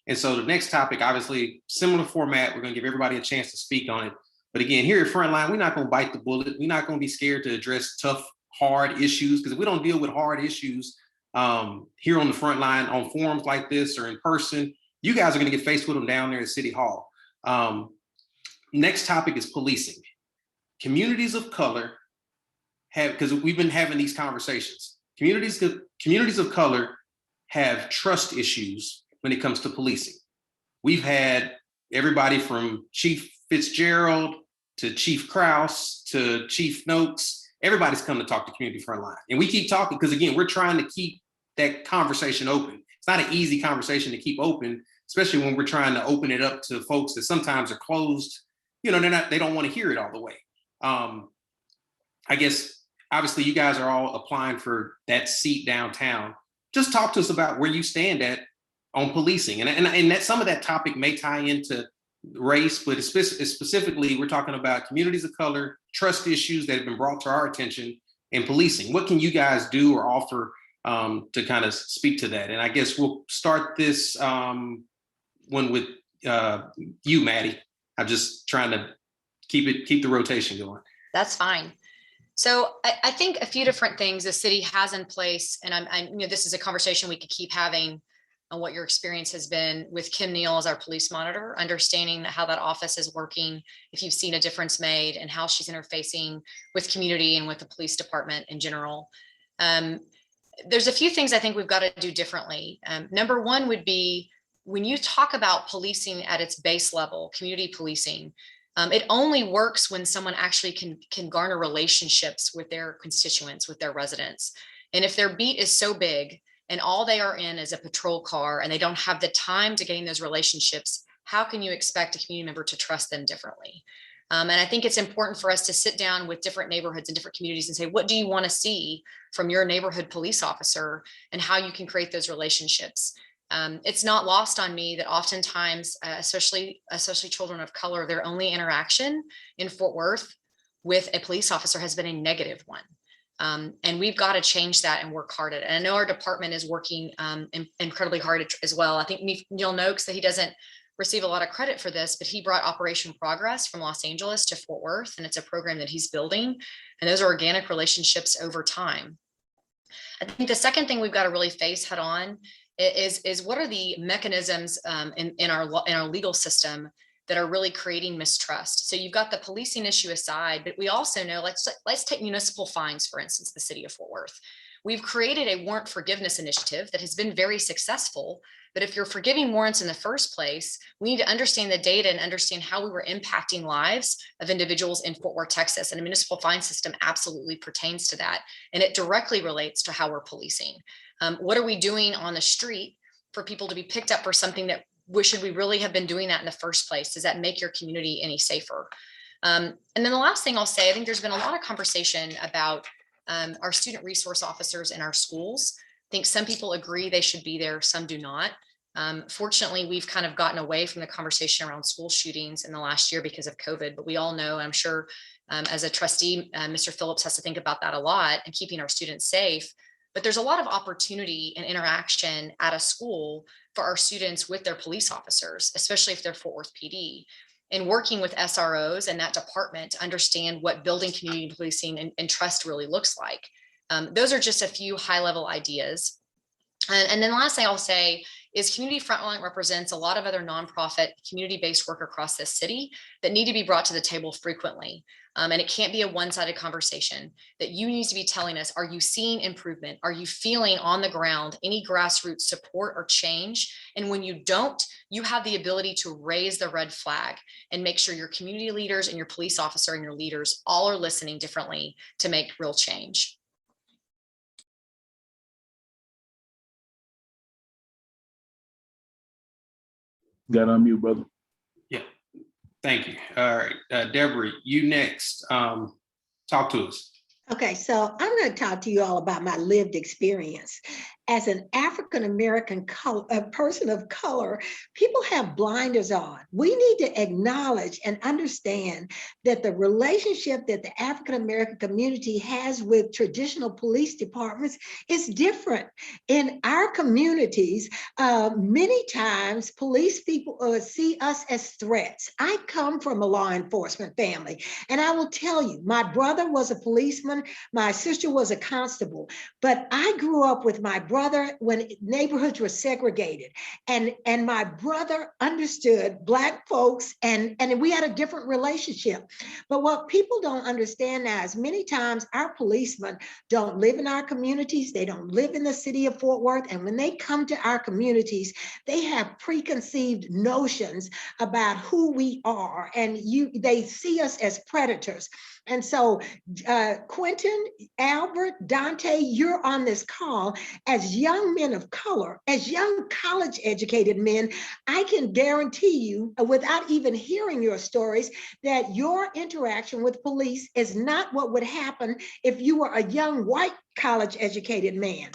And so the next topic, obviously similar format, we're gonna give everybody a chance to speak on it. But again, here at Frontline, we're not gonna bite the bullet. We're not gonna be scared to address tough, hard issues, because if we don't deal with hard issues here on the front line, on forums like this or in person, you guys are gonna get faced with them down there at City Hall. Next topic is policing. Communities of color have, because we've been having these conversations, communities of color have trust issues when it comes to policing. We've had everybody from Chief Fitzgerald to Chief Kraus to Chief Noakes. Everybody's come to talk to Community Frontline. And we keep talking because, again, we're trying to keep that conversation open. It's not an easy conversation to keep open especially when we're trying to open it up to folks that sometimes are closed. You know, they don't want to hear it all the way. I guess obviously you guys are all applying for that seat downtown. Just talk to us about where you stand on policing, and that some of that topic may tie into race, but specifically we're talking about communities of color, trust issues that have been brought to our attention in policing. What can you guys do or offer to kind of speak to that? And I guess we'll start this one with you, Maddie. I'm just trying to keep the rotation going. That's fine. So I think a few different things the city has in place, and this is a conversation we could keep having on what your experience has been with Kim Neal as our police monitor, understanding how that office is working, if you've seen a difference made, and how she's interfacing with community and with the police department in general. There's a few things I think we've got to do differently. Number one would be, when you talk about policing at its base level, community policing, it only works when someone actually can garner relationships with their constituents, with their residents. And if their beat is so big and all they are in is a patrol car and they don't have the time to gain those relationships, how can you expect a community member to trust them differently? And I think it's important for us to sit down with different neighborhoods and different communities and say, what do you want to see from your neighborhood police officer, and how you can create those relationships? It's not lost on me that oftentimes, especially children of color, their only interaction in Fort Worth with a police officer has been a negative one. And we've got to change that and work hard at it. And I know our department is working incredibly hard as well. I think Neil Noakes, that he doesn't receive a lot of credit for this, but he brought Operation Progress from Los Angeles to Fort Worth, and it's a program that he's building. And those are organic relationships over time. I think the second thing we've got to really face head on is what are the mechanisms in our legal system that are really creating mistrust. So you've got the policing issue aside, but we also know, let's take municipal fines, for instance, the city of Fort Worth. We've created a warrant forgiveness initiative that has been very successful. But if you're forgiving warrants in the first place, we need to understand the data and understand how we were impacting lives of individuals in Fort Worth, Texas. And a municipal fine system absolutely pertains to that. And it directly relates to how we're policing. What are we doing on the street for people to be picked up for something that should we really have been doing that in the first place? Does that make your community any safer? And then the last thing I'll say, I think there's been a lot of conversation about our student resource officers in our schools. I think some people agree they should be there, some do not. Fortunately, we've kind of gotten away from the conversation around school shootings in the last year because of COVID, but we all know, I'm sure as a trustee, Mr. Phillips has to think about that a lot and keeping our students safe. But there's a lot of opportunity and interaction at a school for our students with their police officers, especially if they're Fort Worth PD, and working with SROs and that department to understand what building community policing and trust really looks like. Those are just a few high-level ideas. And then the last thing I'll say is Community Frontline represents a lot of other nonprofit community-based work across this city that need to be brought to the table frequently. And it can't be a one-sided conversation. That you need to be telling us, are you seeing improvement? Are you feeling on the ground any grassroots support or change? And when you don't, you have the ability to raise the red flag and make sure your community leaders and your police officer and your leaders all are listening differently to make real change. Got on mute, brother. Yeah, thank you. All right, Deborah, you next. Talk to us. Okay, so I'm going to talk to you all about my lived experience. As an African-American person of color, people have blinders on. We need to acknowledge and understand that the relationship that the African-American community has with traditional police departments is different. In our communities, many times police people see us as threats. I come from a law enforcement family, and I will tell you, my brother was a policeman, my sister was a constable, but I grew up with my brother when neighborhoods were segregated, and my brother understood Black folks, and we had a different relationship. But what people don't understand now is many times our policemen don't live in our communities, they don't live in the city of Fort Worth, and when they come to our communities, they have preconceived notions about who we are, and they see us as predators. And so Quentin, Albert, Dante, you're on this call as young men of color, as young college educated men. I can guarantee you, without even hearing your stories, that your interaction with police is not what would happen if you were a young white college educated man.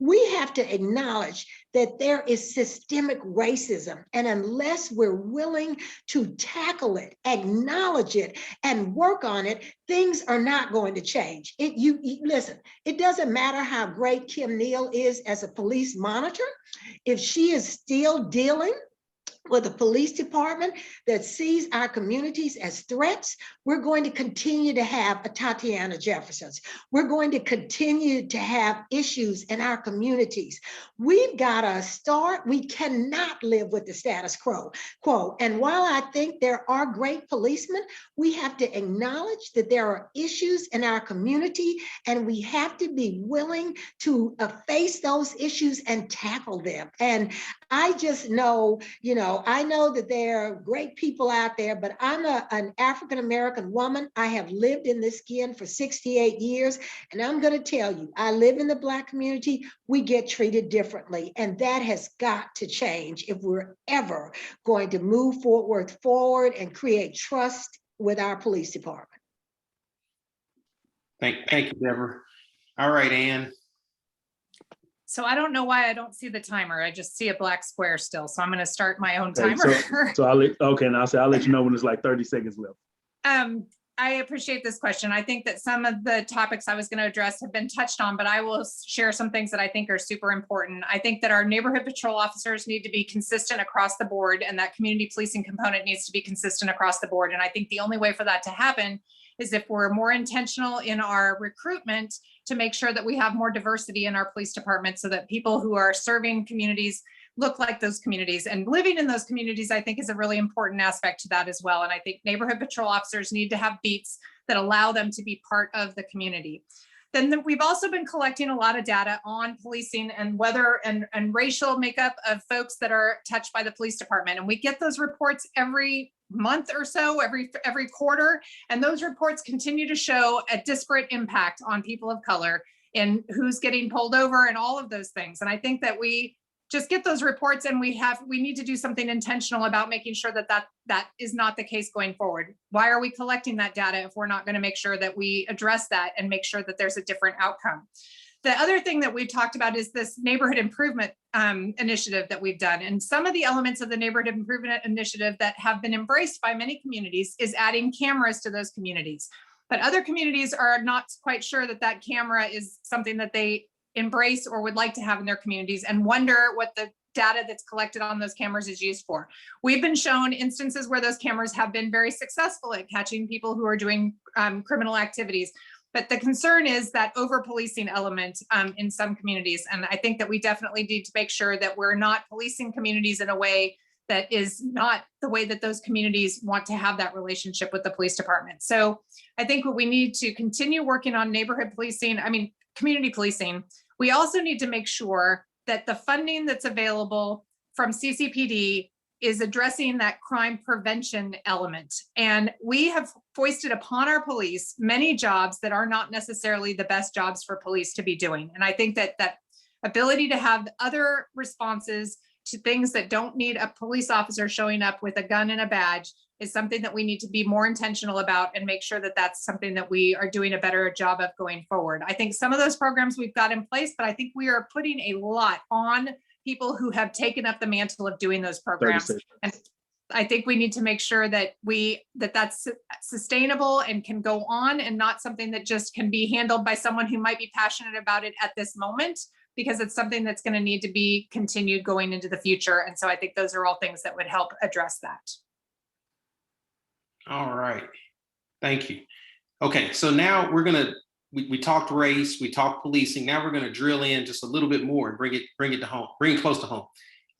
We have to acknowledge that there is systemic racism. And unless we're willing to tackle it, acknowledge it, and work on it, things are not going to change. Listen, it doesn't matter how great Kim Neal is as a police monitor, if she is still dealing with a police department that sees our communities as threats, we're going to continue to have a Tatiana Jeffersons. We're going to continue to have issues in our communities. We've got to start. We cannot live with the status quo. And while I think there are great policemen, we have to acknowledge that there are issues in our community, and we have to be willing to face those issues and tackle them. And I just know, I know that there are great people out there, but I'm an African-American woman. I have lived in this skin for 68 years. And I'm going to tell you, I live in the Black community. We get treated differently. And that has got to change if we're ever going to move Fort Worth forward and create trust with our police department. Thank you, Deborah. All right, Ann. So I don't know why I don't see the timer. I just see a black square still. So I'm going to start my own Okay, timer. so I'll let you know when it's like 30 seconds left. I appreciate this question. I think that some of the topics I was going to address have been touched on, but I will share some things that I think are super important. I think that our neighborhood patrol officers need to be consistent across the board, and that community policing component needs to be consistent across the board. And I think the only way for that to happen is if we're more intentional in our recruitment to make sure that we have more diversity in our police department, so that people who are serving communities look like those communities, and living in those communities, I think, is a really important aspect to that as well. And I think neighborhood patrol officers need to have beats that allow them to be part of the community. Then we've also been collecting a lot of data on policing and whether and racial makeup of folks that are touched by the police department. And we get those reports every month or so, every quarter. And those reports continue to show a disparate impact on people of color in who's getting pulled over and all of those things. And I think that we just get those reports, and we need to do something intentional about making sure that is not the case going forward. Why are we collecting that data if we're not going to make sure that we address that and make sure that there's a different outcome? The other thing that we've talked about is this neighborhood improvement initiative that we've done. And some of the elements of the neighborhood improvement initiative that have been embraced by many communities is adding cameras to those communities. But other communities are not quite sure that that camera is something that they embrace or would like to have in their communities, and wonder what the data that's collected on those cameras is used for. We've been shown instances where those cameras have been very successful at catching people who are doing criminal activities. But the concern is that over-policing element in some communities. And I think that we definitely need to make sure that we're not policing communities in a way that is not the way that those communities want to have that relationship with the police department. So I think what we need to continue working on neighborhood policing, community policing. We also need to make sure that the funding that's available from CCPD is addressing that crime prevention element. And we have foisted upon our police many jobs that are not necessarily the best jobs for police to be doing. And I think that ability to have other responses to things that don't need a police officer showing up with a gun and a badge is something that we need to be more intentional about, and make sure that that's something that we are doing a better job of going forward. I think some of those programs we've got in place, but I think we are putting a lot on people who have taken up the mantle of doing those programs. And I think we need to make sure that that's sustainable and can go on, and not something that just can be handled by someone who might be passionate about it at this moment, because it's something that's going to need to be continued going into the future. And so I think those are all things that would help address that. All right. Thank you. Okay, so now we talked race, we talked policing. Now we're going to drill in just a little bit more and bring it to home, bring it close to home.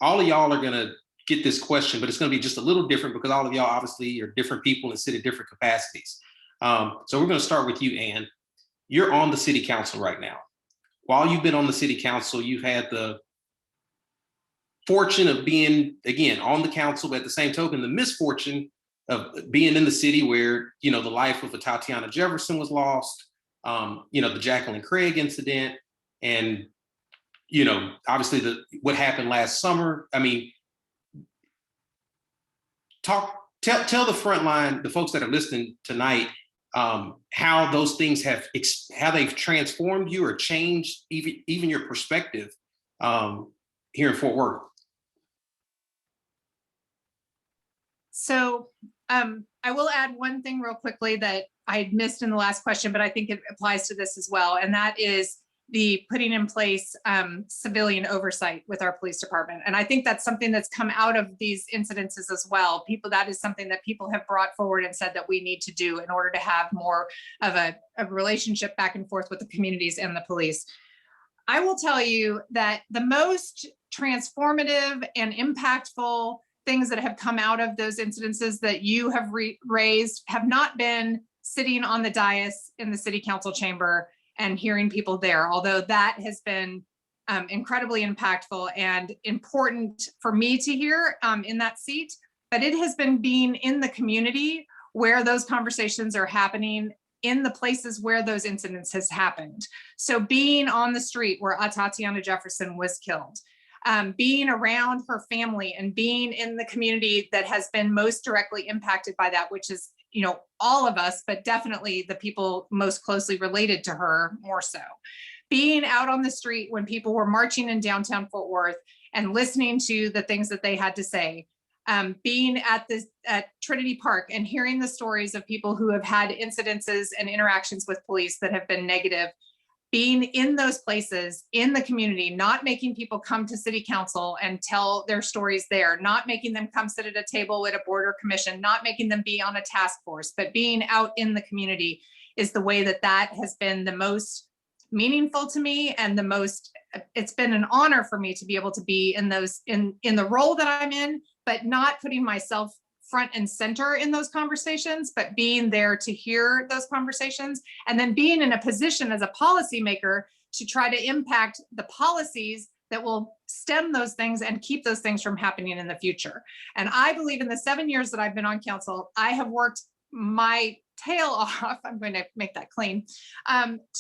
All of y'all are going to get this question, but it's going to be just a little different because all of y'all obviously are different people and sit in different capacities. So we're going to start with you, Ann. You're on the city council right now. While you've been on the city council, you've had the fortune of being, again, on the council, but at the same token, the misfortune of being in the city where, you know, the life of a Tatiana Jefferson was lost, you know, the Jacqueline Craig incident, and, you know, obviously what happened last summer. I mean, tell the front line, the folks that are listening tonight, how those things how they've transformed you or changed even your perspective here in Fort Worth. So I will add one thing real quickly that I had missed in the last question, but I think it applies to this as well. And that is the putting in place civilian oversight with our police department. And I think that's something that's come out of these incidences as well. That is something that people have brought forward and said that we need to do in order to have more of a relationship back and forth with the communities and the police. I will tell you that the most transformative and impactful things that have come out of those incidences that you have raised have not been sitting on the dais in the city council chamber and hearing people there, although that has been incredibly impactful and important for me to hear in that seat. But it has been being in the community where those conversations are happening, in the places where those incidents has happened. So being on the street where Tatiana Jefferson was killed, being around her family and being in the community that has been most directly impacted by that, which is, you know, all of us, but definitely the people most closely related to her more so. Being out on the street when people were marching in downtown Fort Worth and listening to the things that they had to say. Being at Trinity Park and hearing the stories of people who have had incidences and interactions with police that have been negative. Being in those places in the community, not making people come to city council and tell their stories there, not making them come sit at a table at a board or commission, not making them be on a task force, but being out in the community is the way that has been the most meaningful to me and it's been an honor for me to be able to be in the role that I'm in, but not putting myself front and center in those conversations, but being there to hear those conversations and then being in a position as a policymaker to try to impact the policies that will stem those things and keep those things from happening in the future. And I believe in the 7 years that I've been on council, I have worked my tail off, I'm going to make that clean,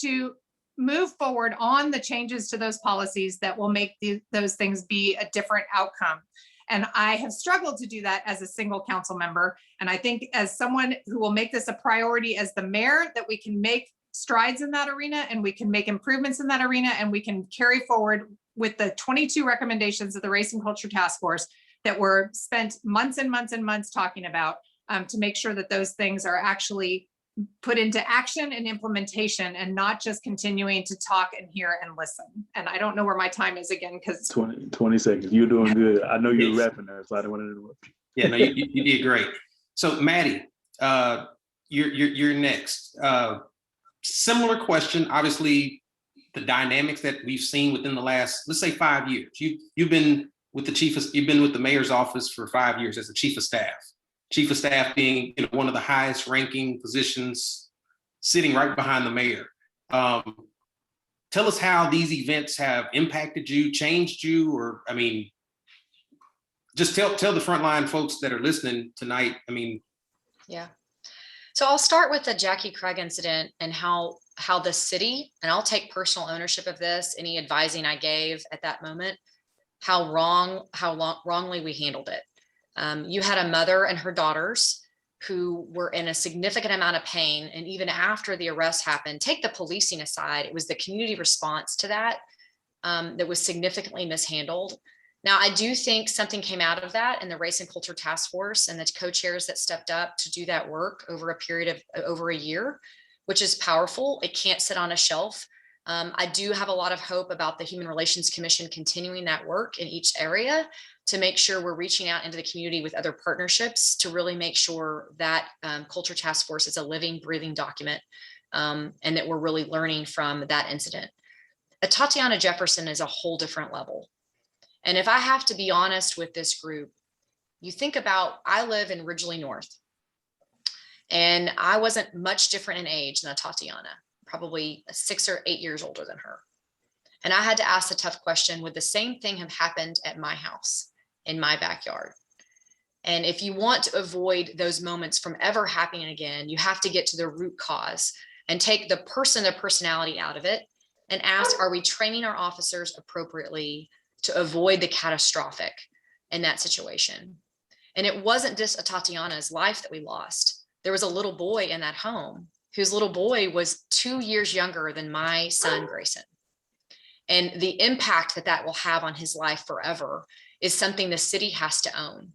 to move forward on the changes to those policies that will make those things be a different outcome. And I have struggled to do that as a single council member. And I think as someone who will make this a priority as the mayor, that we can make strides in that arena and we can make improvements in that arena and we can carry forward with the 22 recommendations of the Race and Culture Task Force that were spent months and months and months talking about to make sure that those things are actually put into action and implementation and not just continuing to talk and hear and listen. And I don't know where my time is again, because 20 seconds. You're doing good. I know you're wrapping there, so I don't want to interrupt you. Yeah, no, you did great. So Maddie, you're next. Similar question. Obviously, the dynamics that we've seen within the last, let's say, 5 years. You've been with the mayor's office for 5 years as the chief of staff. Chief of staff being, you know, one of the highest ranking positions, sitting right behind the mayor. Tell us how these events have impacted you, changed you, or, I mean, just tell the frontline folks that are listening tonight. I mean. Yeah. So I'll start with the Jackie Craig incident and how the city, and I'll take personal ownership of this, any advising I gave at that moment, how wrongly we handled it. You had a mother and her daughters who were in a significant amount of pain. And even after the arrest happened, take the policing aside, it was the community response to that that was significantly mishandled. Now, I do think something came out of that in the Race and Culture Task Force and the co-chairs that stepped up to do that work over a period of over a year, which is powerful. It can't sit on a shelf. I do have a lot of hope about the Human Relations Commission continuing that work in each area to make sure we're reaching out into the community with other partnerships to really make sure that Culture Task Force is a living, breathing document and that we're really learning from that incident. Tatiana Jefferson is a whole different level. And if I have to be honest with this group, you think about, I live in Ridgely North, and I wasn't much different in age than Tatiana, probably 6 or 8 years older than her. And I had to ask the tough question, would the same thing have happened at my house, in my backyard? And if you want to avoid those moments from ever happening again, you have to get to the root cause and take the person, their personality out of it and ask, are we training our officers appropriately to avoid the catastrophic in that situation? And it wasn't just a Tatiana's life that we lost. There was a little boy in that home whose little boy was 2 years younger than my son, Grayson. And the impact that that will have on his life forever is something the city has to own.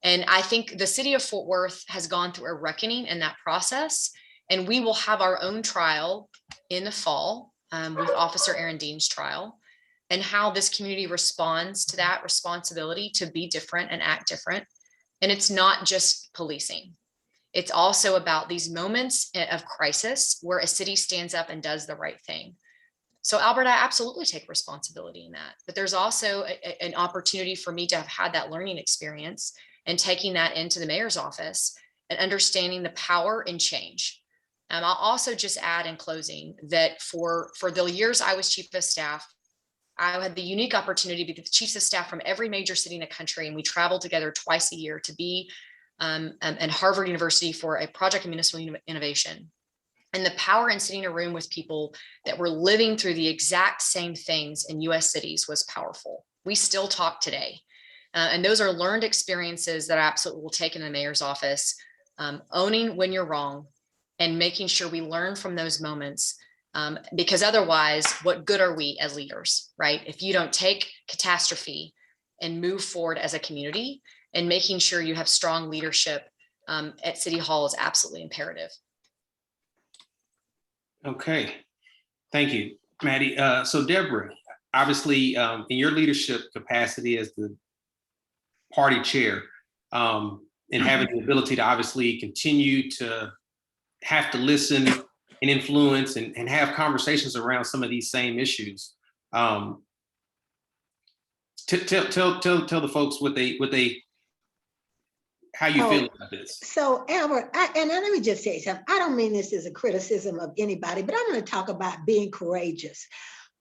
And I think the city of Fort Worth has gone through a reckoning in that process. And we will have our own trial in the fall with Officer Aaron Dean's trial, and how this community responds to that responsibility to be different and act different. And it's not just policing. It's also about these moments of crisis where a city stands up and does the right thing. So Albert, I absolutely take responsibility in that, but there's also an opportunity for me to have had that learning experience and taking that into the mayor's office and understanding the power in change. I'll also just add in closing that for the years I was chief of staff, I had the unique opportunity to be the chiefs of staff from every major city in the country, and we traveled together twice a year to be at Harvard University for a project in municipal innovation. And the power in sitting in a room with people that were living through the exact same things in US cities was powerful. We still talk today. And those are learned experiences that I absolutely will take in the mayor's office, owning when you're wrong and making sure we learn from those moments. Because otherwise, what good are we as leaders, right? If you don't take catastrophe and move forward as a community, and making sure you have strong leadership at City Hall is absolutely imperative. Okay, thank you, Maddie. So Deborah, obviously in your leadership capacity as the party chair, and having the ability to obviously continue to have to listen and influence and have conversations around some of these same issues. Tell the folks how you feel about this. So Albert, and let me just say something. I don't mean this as a criticism of anybody, but I'm going to talk about being courageous.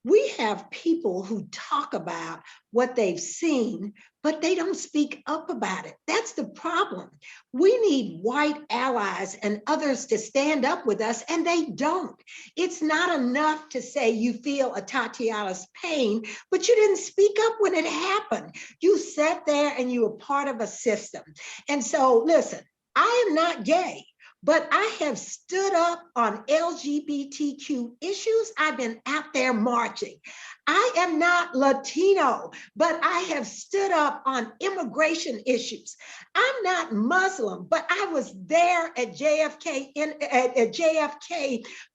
We have people who talk about what they've seen, but they don't speak up about it. That's the problem. We need white allies and others to stand up with us, and they don't. It's not enough to say you feel a Tatiana's pain, but you didn't speak up when it happened. You sat there and you were part of a system. And so, listen, I am not gay, but I have stood up on LGBTQ issues. I've been out there marching. I am not Latino, but I have stood up on immigration issues. I'm not Muslim, but I was there at JFK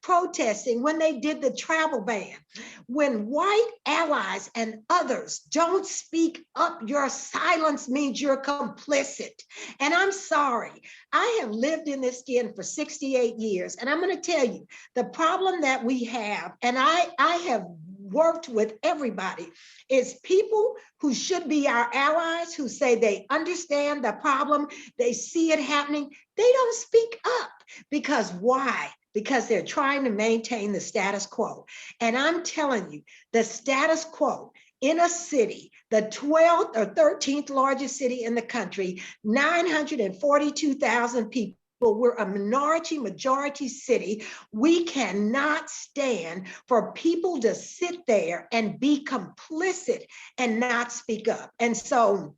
protesting when they did the travel ban. When white allies and others don't speak up, your silence means you're complicit. And I'm sorry, I have lived in this skin for 68 years. And I'm going to tell you the problem that we have, and I have worked with everybody, is people who should be our allies, who say they understand the problem, they see it happening, they don't speak up. Because why? Because they're trying to maintain the status quo. And I'm telling you, the status quo in a city, the 12th or 13th largest city in the country, 942,000 people, we're a majority city. We cannot stand for people to sit there and be complicit and not speak up. And so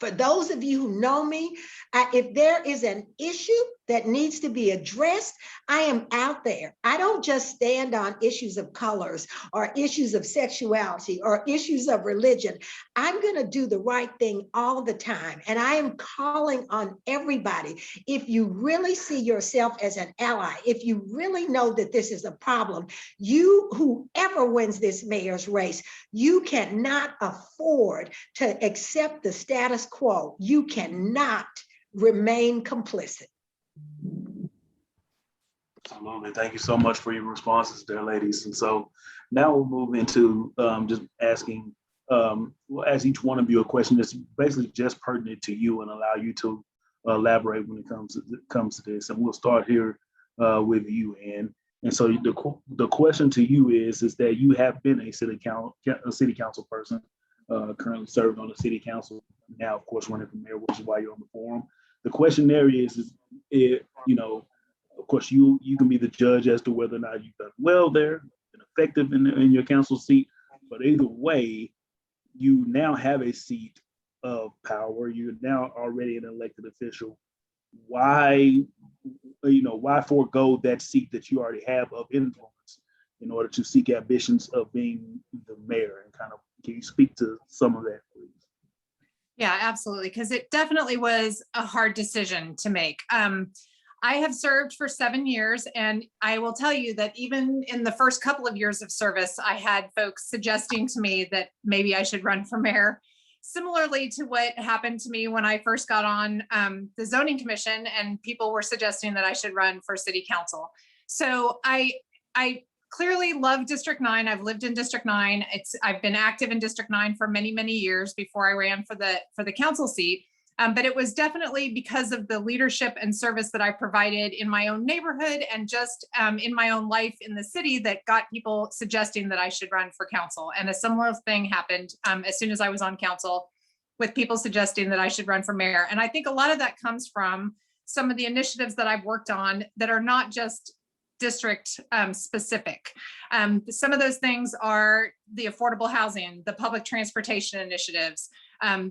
for those of you who know me, if there is an issue that needs to be addressed, I am out there. I don't just stand on issues of colors or issues of sexuality or issues of religion. I'm going to do the right thing all the time. And I am calling on everybody. If you really see yourself as an ally, if you really know that this is a problem, whoever wins this mayor's race, you cannot afford to accept the status quo. You cannot remain complicit. Absolutely. Thank you so much for your responses there, ladies. And so now we'll move into just asking, we'll ask each one of you a question that's basically just pertinent to you and allow you to elaborate when it comes to this. And we'll start here with you, Ann. And so the question to you is that you have been a city council person currently serving on the city council. Now, of course, running for mayor, which is why you're on the forum. The question there is of course, you can be the judge as to whether or not you've done well there, been effective in your council seat. But either way, you now have a seat of power. You're now already an elected official. Why forego that seat that you already have of influence in order to seek ambitions of being the mayor? And kind of, can you speak to some of that, please? Yeah, absolutely. Because it definitely was a hard decision to make. I have served for 7 years, and I will tell you that even in the first couple of years of service, I had folks suggesting to me that maybe I should run for mayor. Similarly to what happened to me when I first got on the zoning commission, and people were suggesting that I should run for city council. So I clearly love District 9. I've lived in District 9. I've been active in District 9 for many, many years before I ran for the council seat. But it was definitely because of the leadership and service that I provided in my own neighborhood and just in my own life in the city that got people suggesting that I should run for council. And a similar thing happened as soon as I was on council, with people suggesting that I should run for mayor. And I think a lot of that comes from some of the initiatives that I've worked on that are not just district specific. Some of those things are the affordable housing, the public transportation initiatives,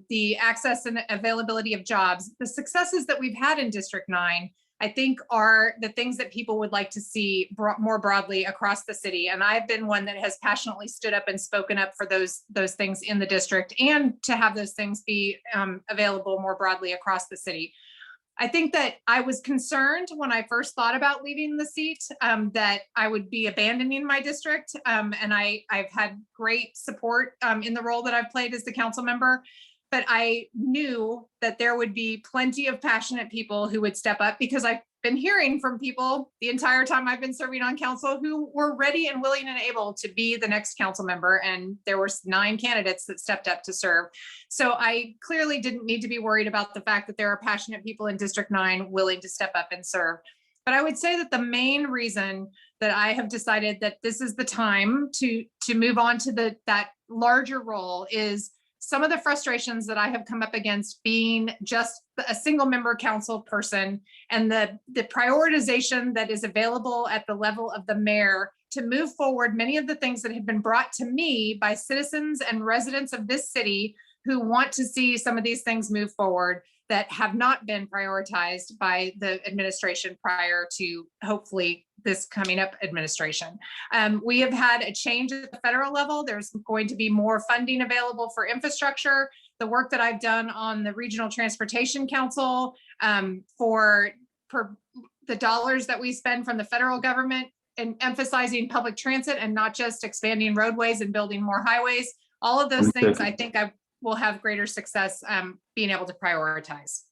the access and availability of jobs. The successes that we've had in District 9, I think, are the things that people would like to see more broadly across the city. And I've been one that has passionately stood up and spoken up for those things in the district, and to have those things be available more broadly across the city. I think that I was concerned when I first thought about leaving the seat that I would be abandoning my district. And I've had great support in the role that I've played as the council member. But I knew that there would be plenty of passionate people who would step up, because I've been hearing from people the entire time I've been serving on council who were ready and willing and able to be the next council member. And there were 9 candidates that stepped up to serve. So I clearly didn't need to be worried about the fact that there are passionate people in District 9 willing to step up and serve. But I would say that the main reason that I have decided that this is the time to move on to that larger role is some of the frustrations that I have come up against being just a single member council person, and the prioritization that is available at the level of the mayor to move forward many of the things that have been brought to me by citizens and residents of this city who want to see some of these things move forward that have not been prioritized by the administration prior to, hopefully, this coming up administration. We have had a change at the federal level. There's going to be more funding available for infrastructure. The work that I've done on the Regional Transportation Council for the dollars that we spend from the federal government, and emphasizing public transit and not just expanding roadways and building more highways. All of those things, I think I will have greater success being able to prioritize.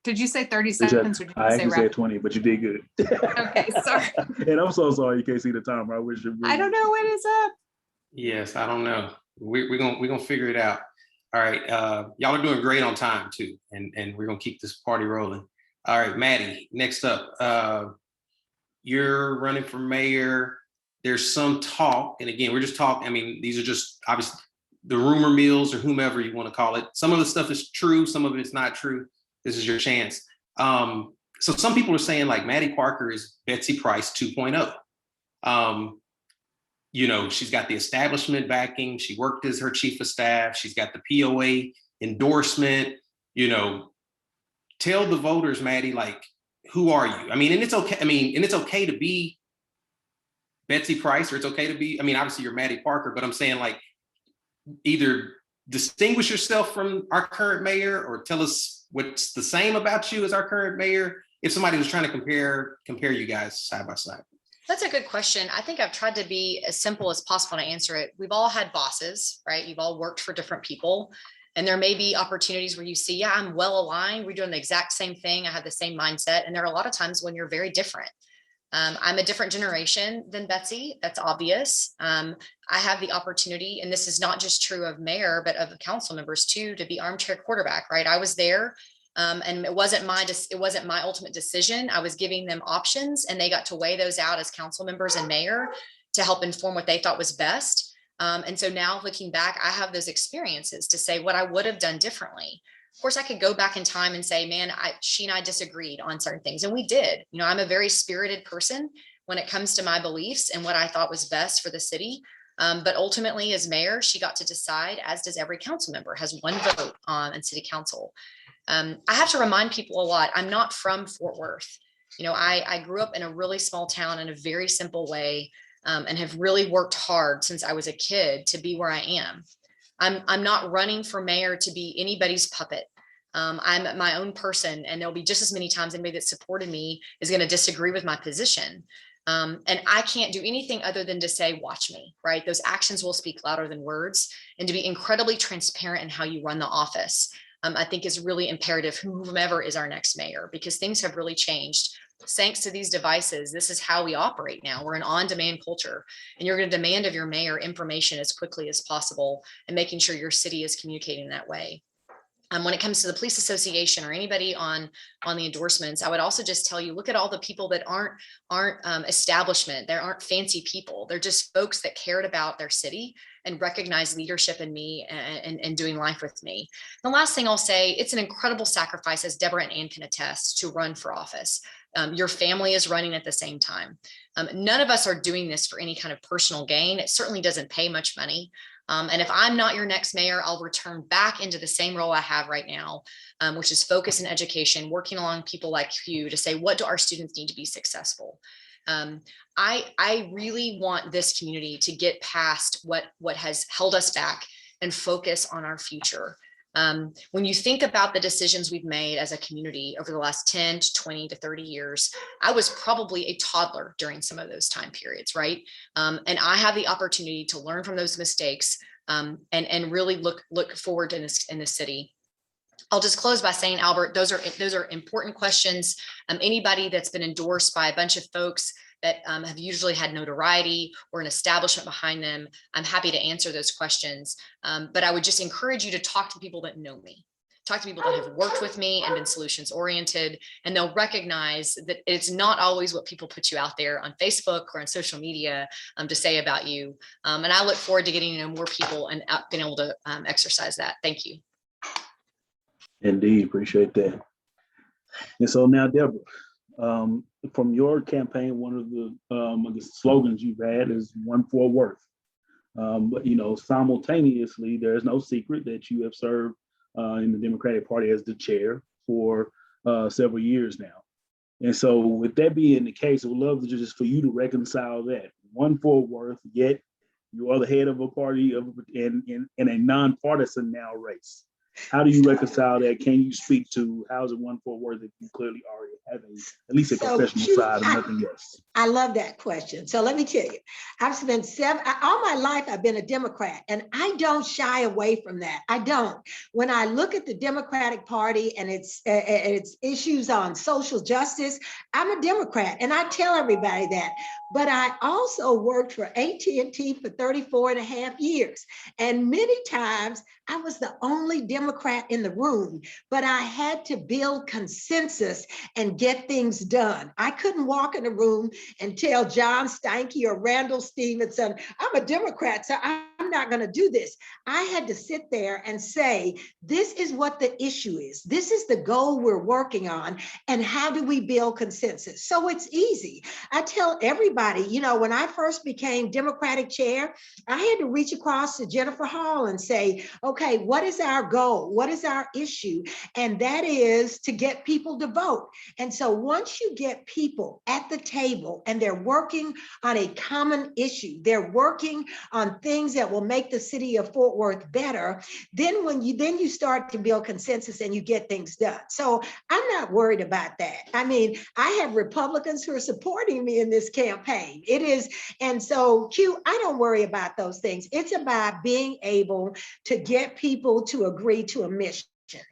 Did you say 30 seconds? Or did you I say actually said 20, but you did good. Okay, sorry. And I'm so sorry you can't see the timer. I wish you. I don't know what is up. Yes, I don't know. We're gonna figure it out. All right, y'all are doing great on time too, and we're gonna keep this party rolling. All right, Maddie, next up, you're running for mayor. There's some talk, and again, we're just talking. I mean, these are just obviously the rumor mills or whomever you want to call it. Some of the stuff is true, some of it is not true. This is your chance. So some people are saying like Maddie Parker is Betsy Price 2.0. You know, she's got the establishment backing. She worked as her chief of staff. She's got the POA endorsement. You know, tell the voters, Maddie, like, who are you? I mean, and it's okay. I mean, and it's okay to be Betsy Price, or it's okay to be, I mean, obviously you're Maddie Parker, but I'm saying like, either distinguish yourself from our current mayor or tell us what's the same about you as our current mayor, if somebody was trying to compare you guys side by side. That's a good question. I think I've tried to be as simple as possible to answer it. We've all had bosses, right? You've all worked for different people. And there may be opportunities where you see, yeah, I'm well aligned. We're doing the exact same thing. I have the same mindset. And there are a lot of times when you're very different. I'm a different generation than Betsy. That's obvious. I have the opportunity, and this is not just true of mayor, but of council members too, to be armchair quarterback, right? I was there. And it wasn't my ultimate decision. I was giving them options, and they got to weigh those out as council members and mayor to help inform what they thought was best. And so now looking back, I have those experiences to say what I would have done differently. Of course, I could go back in time and say, man, she and I disagreed on certain things. And we did. You know, I'm a very spirited person when it comes to my beliefs and what I thought was best for the city. But ultimately, as mayor, she got to decide, as does every council member, has one vote on city council. I have to remind people a lot, I'm not from Fort Worth. You know, I grew up in a really small town in a very simple way, and have really worked hard since I was a kid to be where I am. I'm not running for mayor to be anybody's puppet. I'm my own person, and there'll be just as many times anybody that supported me is going to disagree with my position. And I can't do anything other than to say, watch me, right? Those actions will speak louder than words, and to be incredibly transparent in how you run the office, I think is really imperative, whomever is our next mayor, because things have really changed. Thanks to these devices, this is how we operate now. We're an on-demand culture, and you're going to demand of your mayor information as quickly as possible and making sure your city is communicating that way. When it comes to the police association or anybody on the endorsements, I would also just tell you, look at all the people that aren't establishment. There aren't fancy people. They're just folks that cared about their city and recognize leadership in me and doing life with me. The last thing I'll say, it's an incredible sacrifice, as Deborah and Ann can attest, to run for office. Your family is running at the same time. None of us are doing this for any kind of personal gain. It certainly doesn't pay much money. And if I'm not your next mayor, I'll return back into the same role I have right now, which is focus in education, working along people like you to say, what do our students need to be successful? I really want this community to get past what has held us back and focus on our future. When you think about the decisions we've made as a community over the last 10 to 20 to 30 years, I was probably a toddler during some of those time periods, right? And I have the opportunity to learn from those mistakes, and really look forward in this city. I'll just close by saying, Albert, those are important questions. Anybody that's been endorsed by a bunch of folks that have usually had notoriety or an establishment behind them, I'm happy to answer those questions. But I would just encourage you to talk to people that know me. Talk to people that have worked with me and been solutions oriented, and they'll recognize that it's not always what people put you out there on Facebook or on social media to say about you. And I look forward to getting to know more people and being able to exercise that. Thank you. Indeed, appreciate that. And so now, Deborah, from your campaign, one of the slogans you've had is "One Fort Worth." But simultaneously, there is no secret that you have served in the Democratic Party as the chair for several years now. And so, with that being the case, I would love to just for you to reconcile that One Fort Worth, yet you are the head of a party in a nonpartisan now race. How do you reconcile that? Can you speak to how is it One Fort Worth if you clearly already have at least a professional side and nothing else? I love that question. So let me tell you, I've spent all my life, I've been a Democrat, and I don't shy away from that. I don't. When I look at the Democratic Party and its issues on social justice, I'm a Democrat, and I tell everybody that. But I also worked for AT&T for 34 and a half years. And many times I was the only Democrat in the room, but I had to build consensus and get things done. I couldn't walk in a room and tell John Steinke or Randall Stevenson, I'm a Democrat, so I'm not going to do this. I had to sit there and say, this is what the issue is. This is the goal we're working on. And how do we build consensus? So it's easy. I tell everybody, when I first became Democratic chair, I had to reach across to Jennifer Hall and say, okay, what is our goal? What is our issue? And that is to get people to vote. And so once you get people at the table and they're working on a common issue, they're working on things that will make the city of Fort Worth better, then you start to build consensus and you get things done. So I'm not worried about that. I mean, I have Republicans who are supporting me in this campaign. It is, and so Q, I don't worry about those things. It's about being able to get people to agree to a mission.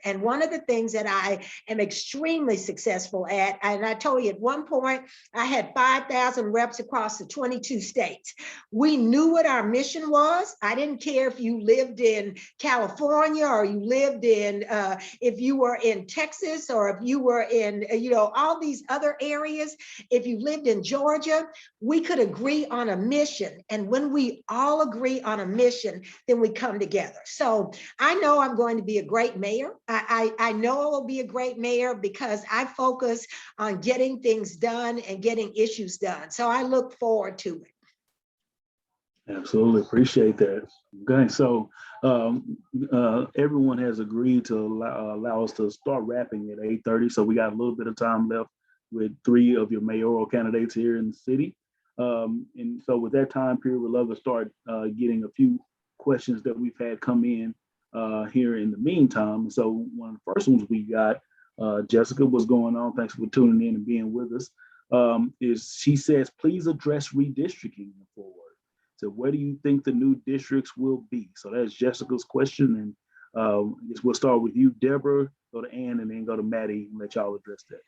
And one of the things that I am extremely successful at, and I told you at one point, I had 5,000 reps across the 22 states. We knew what our mission was. I didn't care if you lived in California or you lived in, if you were in Texas or if you were in, all these other areas. If you lived in Georgia, we could agree on a mission. And when we all agree on a mission, then we come together. So I know I'm going to be a great mayor. I know I will be a great mayor because I focus on getting things done and getting issues done. So I look forward to it. Absolutely, appreciate that. Okay, so everyone has agreed to allow us to start wrapping at 8:30. So we got a little bit of time left with 3 of your mayoral candidates here in the city. And so with that time period, we'd love to start getting a few questions that we've had come in here in the meantime. So one of the first ones we got, Jessica, what's going on? Thanks for tuning in and being with us. Is she says, please address redistricting forward. So where do you think the new districts will be? So that's Jessica's question. And I guess we'll start with you, Deborah, go to Ann, and then go to Maddie and let y'all address that.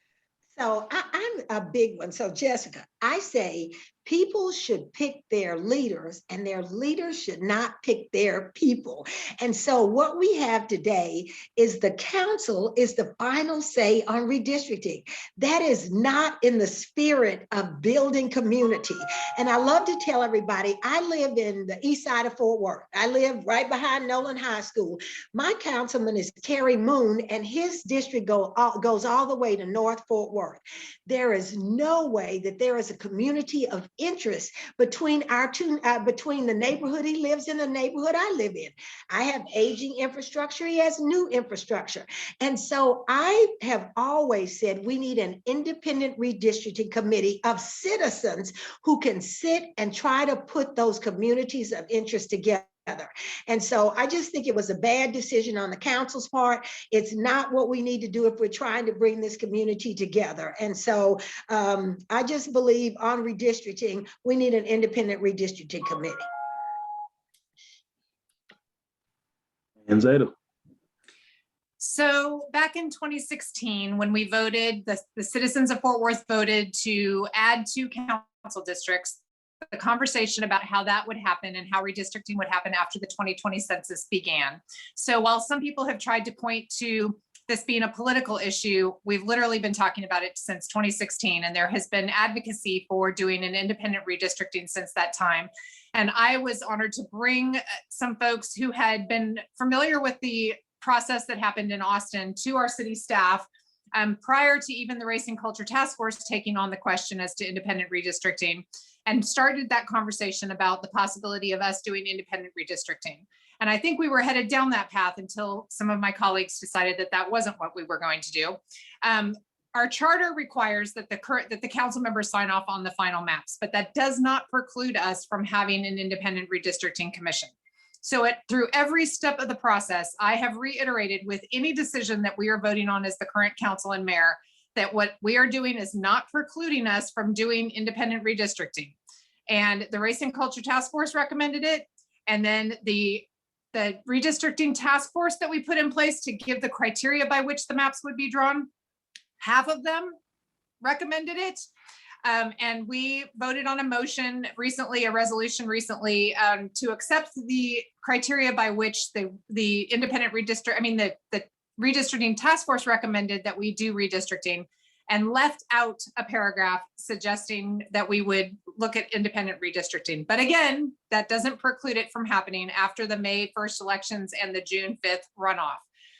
So I'm a big one. So Jessica, I say people should pick their leaders and their leaders should not pick their people. And so what we have today is the council is the final say on redistricting. That is not in the spirit of building community. And I love to tell everybody, I live in the east side of Fort Worth. I live right behind Nolan High School. My councilman is Kerry Moon, and his district goes all the way to North Fort Worth. There is no way that there is a community of interest between our two, between the neighborhood he lives in and the neighborhood I live in. I have aging infrastructure, he has new infrastructure. And so I have always said we need an independent redistricting committee of citizens who can sit and try to put those communities of interest together. And so I just think it was a bad decision on the council's part. It's not what we need to do if we're trying to bring this community together. And so I just believe on redistricting, we need an independent redistricting committee. And Zeta. So back in 2016, when we voted, the citizens of Fort Worth voted to add 2 council districts. The conversation about how that would happen and how redistricting would happen after the 2020 census began. So while some people have tried to point to this being a political issue, we've literally been talking about it since 2016, and there has been advocacy for doing an independent redistricting since that time. And I was honored to bring some folks who had been familiar with the process that happened in Austin to our city staff prior to even the Race and Culture Task Force taking on the question as to independent redistricting, and started that conversation about the possibility of us doing independent redistricting. And I think we were headed down that path until some of my colleagues decided that that wasn't what we were going to do. Our charter requires that the council members sign off on the final maps, but that does not preclude us from having an independent redistricting commission. So through every step of the process, I have reiterated with any decision that we are voting on as the current council and mayor, that what we are doing is not precluding us from doing independent redistricting. And the Race and Culture Task Force recommended it. And then the redistricting task force that we put in place to give the criteria by which the maps would be drawn, half of them recommended it. And we voted on a motion recently, a resolution recently, to accept the criteria by which the independent the redistricting task force recommended that we do redistricting, and left out a paragraph suggesting that we would look at independent redistricting. But again, that doesn't preclude it from happening after the May 1st elections and the June 5th runoff.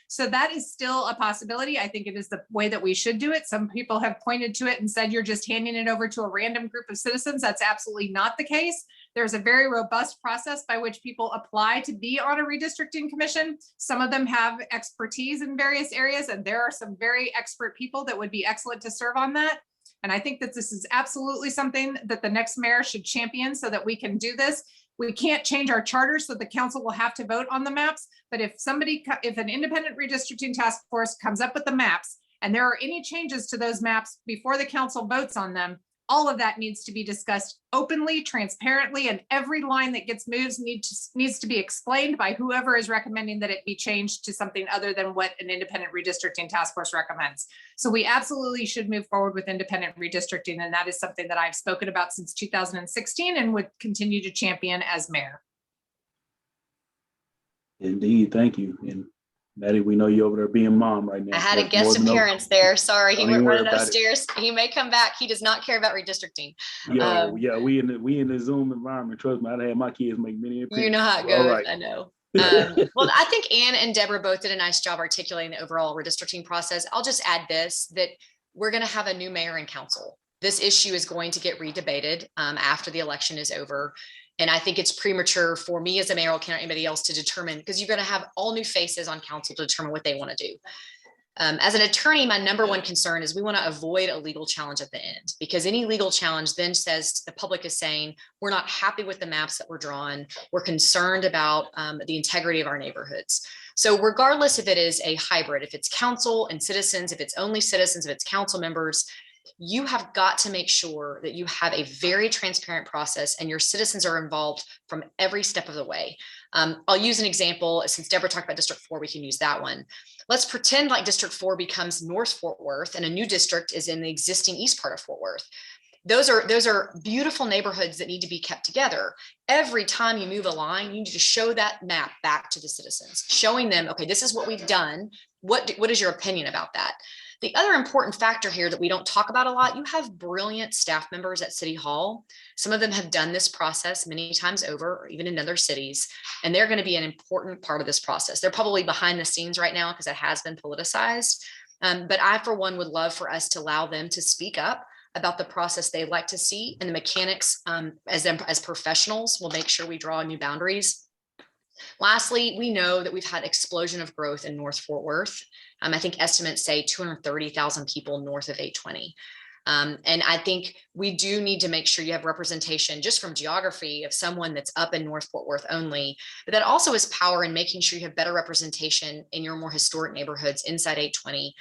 So that is still a possibility. I think it is the way that we should do it. Some people have pointed to it and said you're just handing it over to a random group of citizens. That's absolutely not the case. There's a very robust process by which people apply to be on a redistricting commission. Some of them have expertise in various areas, and there are some very expert people that would be excellent to serve on that. And I think that this is absolutely something that the next mayor should champion so that we can do this. We can't change our charter, so the council will have to vote on the maps. But if an independent redistricting task force comes up with the maps and there are any changes to those maps before the council votes on them, all of that needs to be discussed openly, transparently, and every line that gets moved needs to be explained by whoever is recommending that it be changed to something other than what an independent redistricting task force recommends. So we absolutely should move forward with independent redistricting, and that is something that I've spoken about since 2016 and would continue to champion as mayor. Indeed, thank you. And Maddie, we know you're over there being mom right now. I had a That's guest more than enough. appearance there. Sorry, he Don't went even worry running about it. upstairs. He may come back. He does not care about redistricting. Yeah, yeah, we in the Zoom environment. Trust me, I'd had my kids make many appearances. You know how it All goes. right. I know. Well, I think Ann and Deborah both did a nice job articulating the overall redistricting process. I'll just add this, that we're going to have a new mayor and council. This issue is going to get redebated after the election is over. And I think it's premature for me as a mayoral candidate, anybody else to determine, because you're going to have all new faces on council to determine what they want to do. As an attorney, my number one concern is we want to avoid a legal challenge at the end, because any legal challenge then says the public is saying, we're not happy with the maps that were drawn. We're concerned about the integrity of our neighborhoods. So regardless if it is a hybrid, if it's council and citizens, if it's only citizens, if it's council members, you have got to make sure that you have a very transparent process and your citizens are involved from every step of the way. I'll use an example. Since Deborah talked about District 4, we can use that one. Let's pretend like District 4 becomes North Fort Worth and a new district is in the existing east part of Fort Worth. Those are beautiful neighborhoods that need to be kept together. Every time you move a line, you need to show that map back to the citizens, showing them, okay, this is what we've done. What is your opinion about that? The other important factor here that we don't talk about a lot, you have brilliant staff members at City Hall. Some of them have done this process many times over, or even in other cities, and they're going to be an important part of this process. They're probably behind the scenes right now because it has been politicized. But I, for one, would love for us to allow them to speak up about the process they'd like to see, and the mechanics as professionals will make sure we draw new boundaries. Lastly, we know that we've had explosion of growth in North Fort Worth. I think estimates say 230,000 people north of 820. And I think we do need to make sure you have representation just from geography of someone that's up in North Fort Worth only, but that also is power in making sure you have better representation in your more historic neighborhoods inside 820,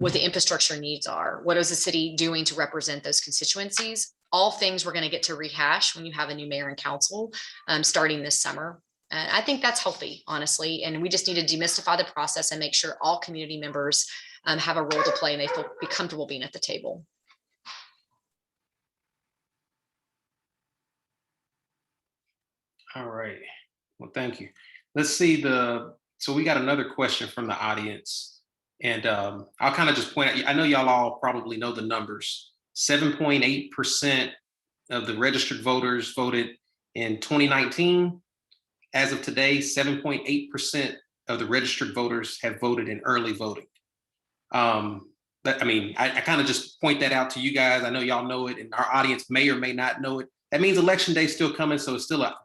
what the infrastructure needs are. What is the city doing to represent those constituencies? All things we're going to get to rehash when you have a new mayor and council starting this summer. And I think that's healthy, honestly. And we just need to demystify the process and make sure all community members have a role to play and they be comfortable being at the table. All right. Well, thank you. Let's see so we got another question from the audience. And I'll kind of just point out, I know y'all all probably know the numbers. 7.8% of the registered voters voted in 2019. As of today, 7.8% of the registered voters have voted in early voting. I kind of just point that out to you guys. I know y'all know it, and our audience may or may not know it. That means election day is still coming, so it's still a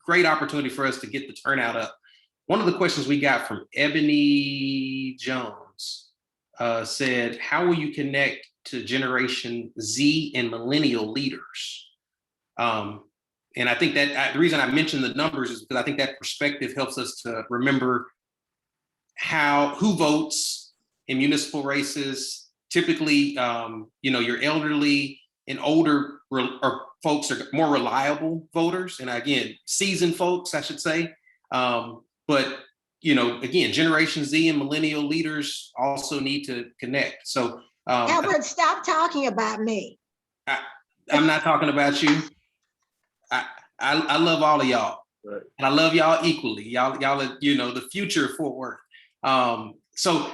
great opportunity for us to get the turnout up. One of the questions we got from Ebony Jones said, how will you connect to Generation Z and millennial leaders? And I think that the reason I mentioned the numbers is because I think that perspective helps us to remember who votes in municipal races. Typically, your elderly and older folks are more reliable voters. And again, seasoned folks, I should say. But, again, Generation Z and millennial leaders also need to connect. So Albert, stop talking about me. I'm not talking about you. I love all of y'all, right. And I love y'all equally. Y'all are, the future of Fort Worth. So,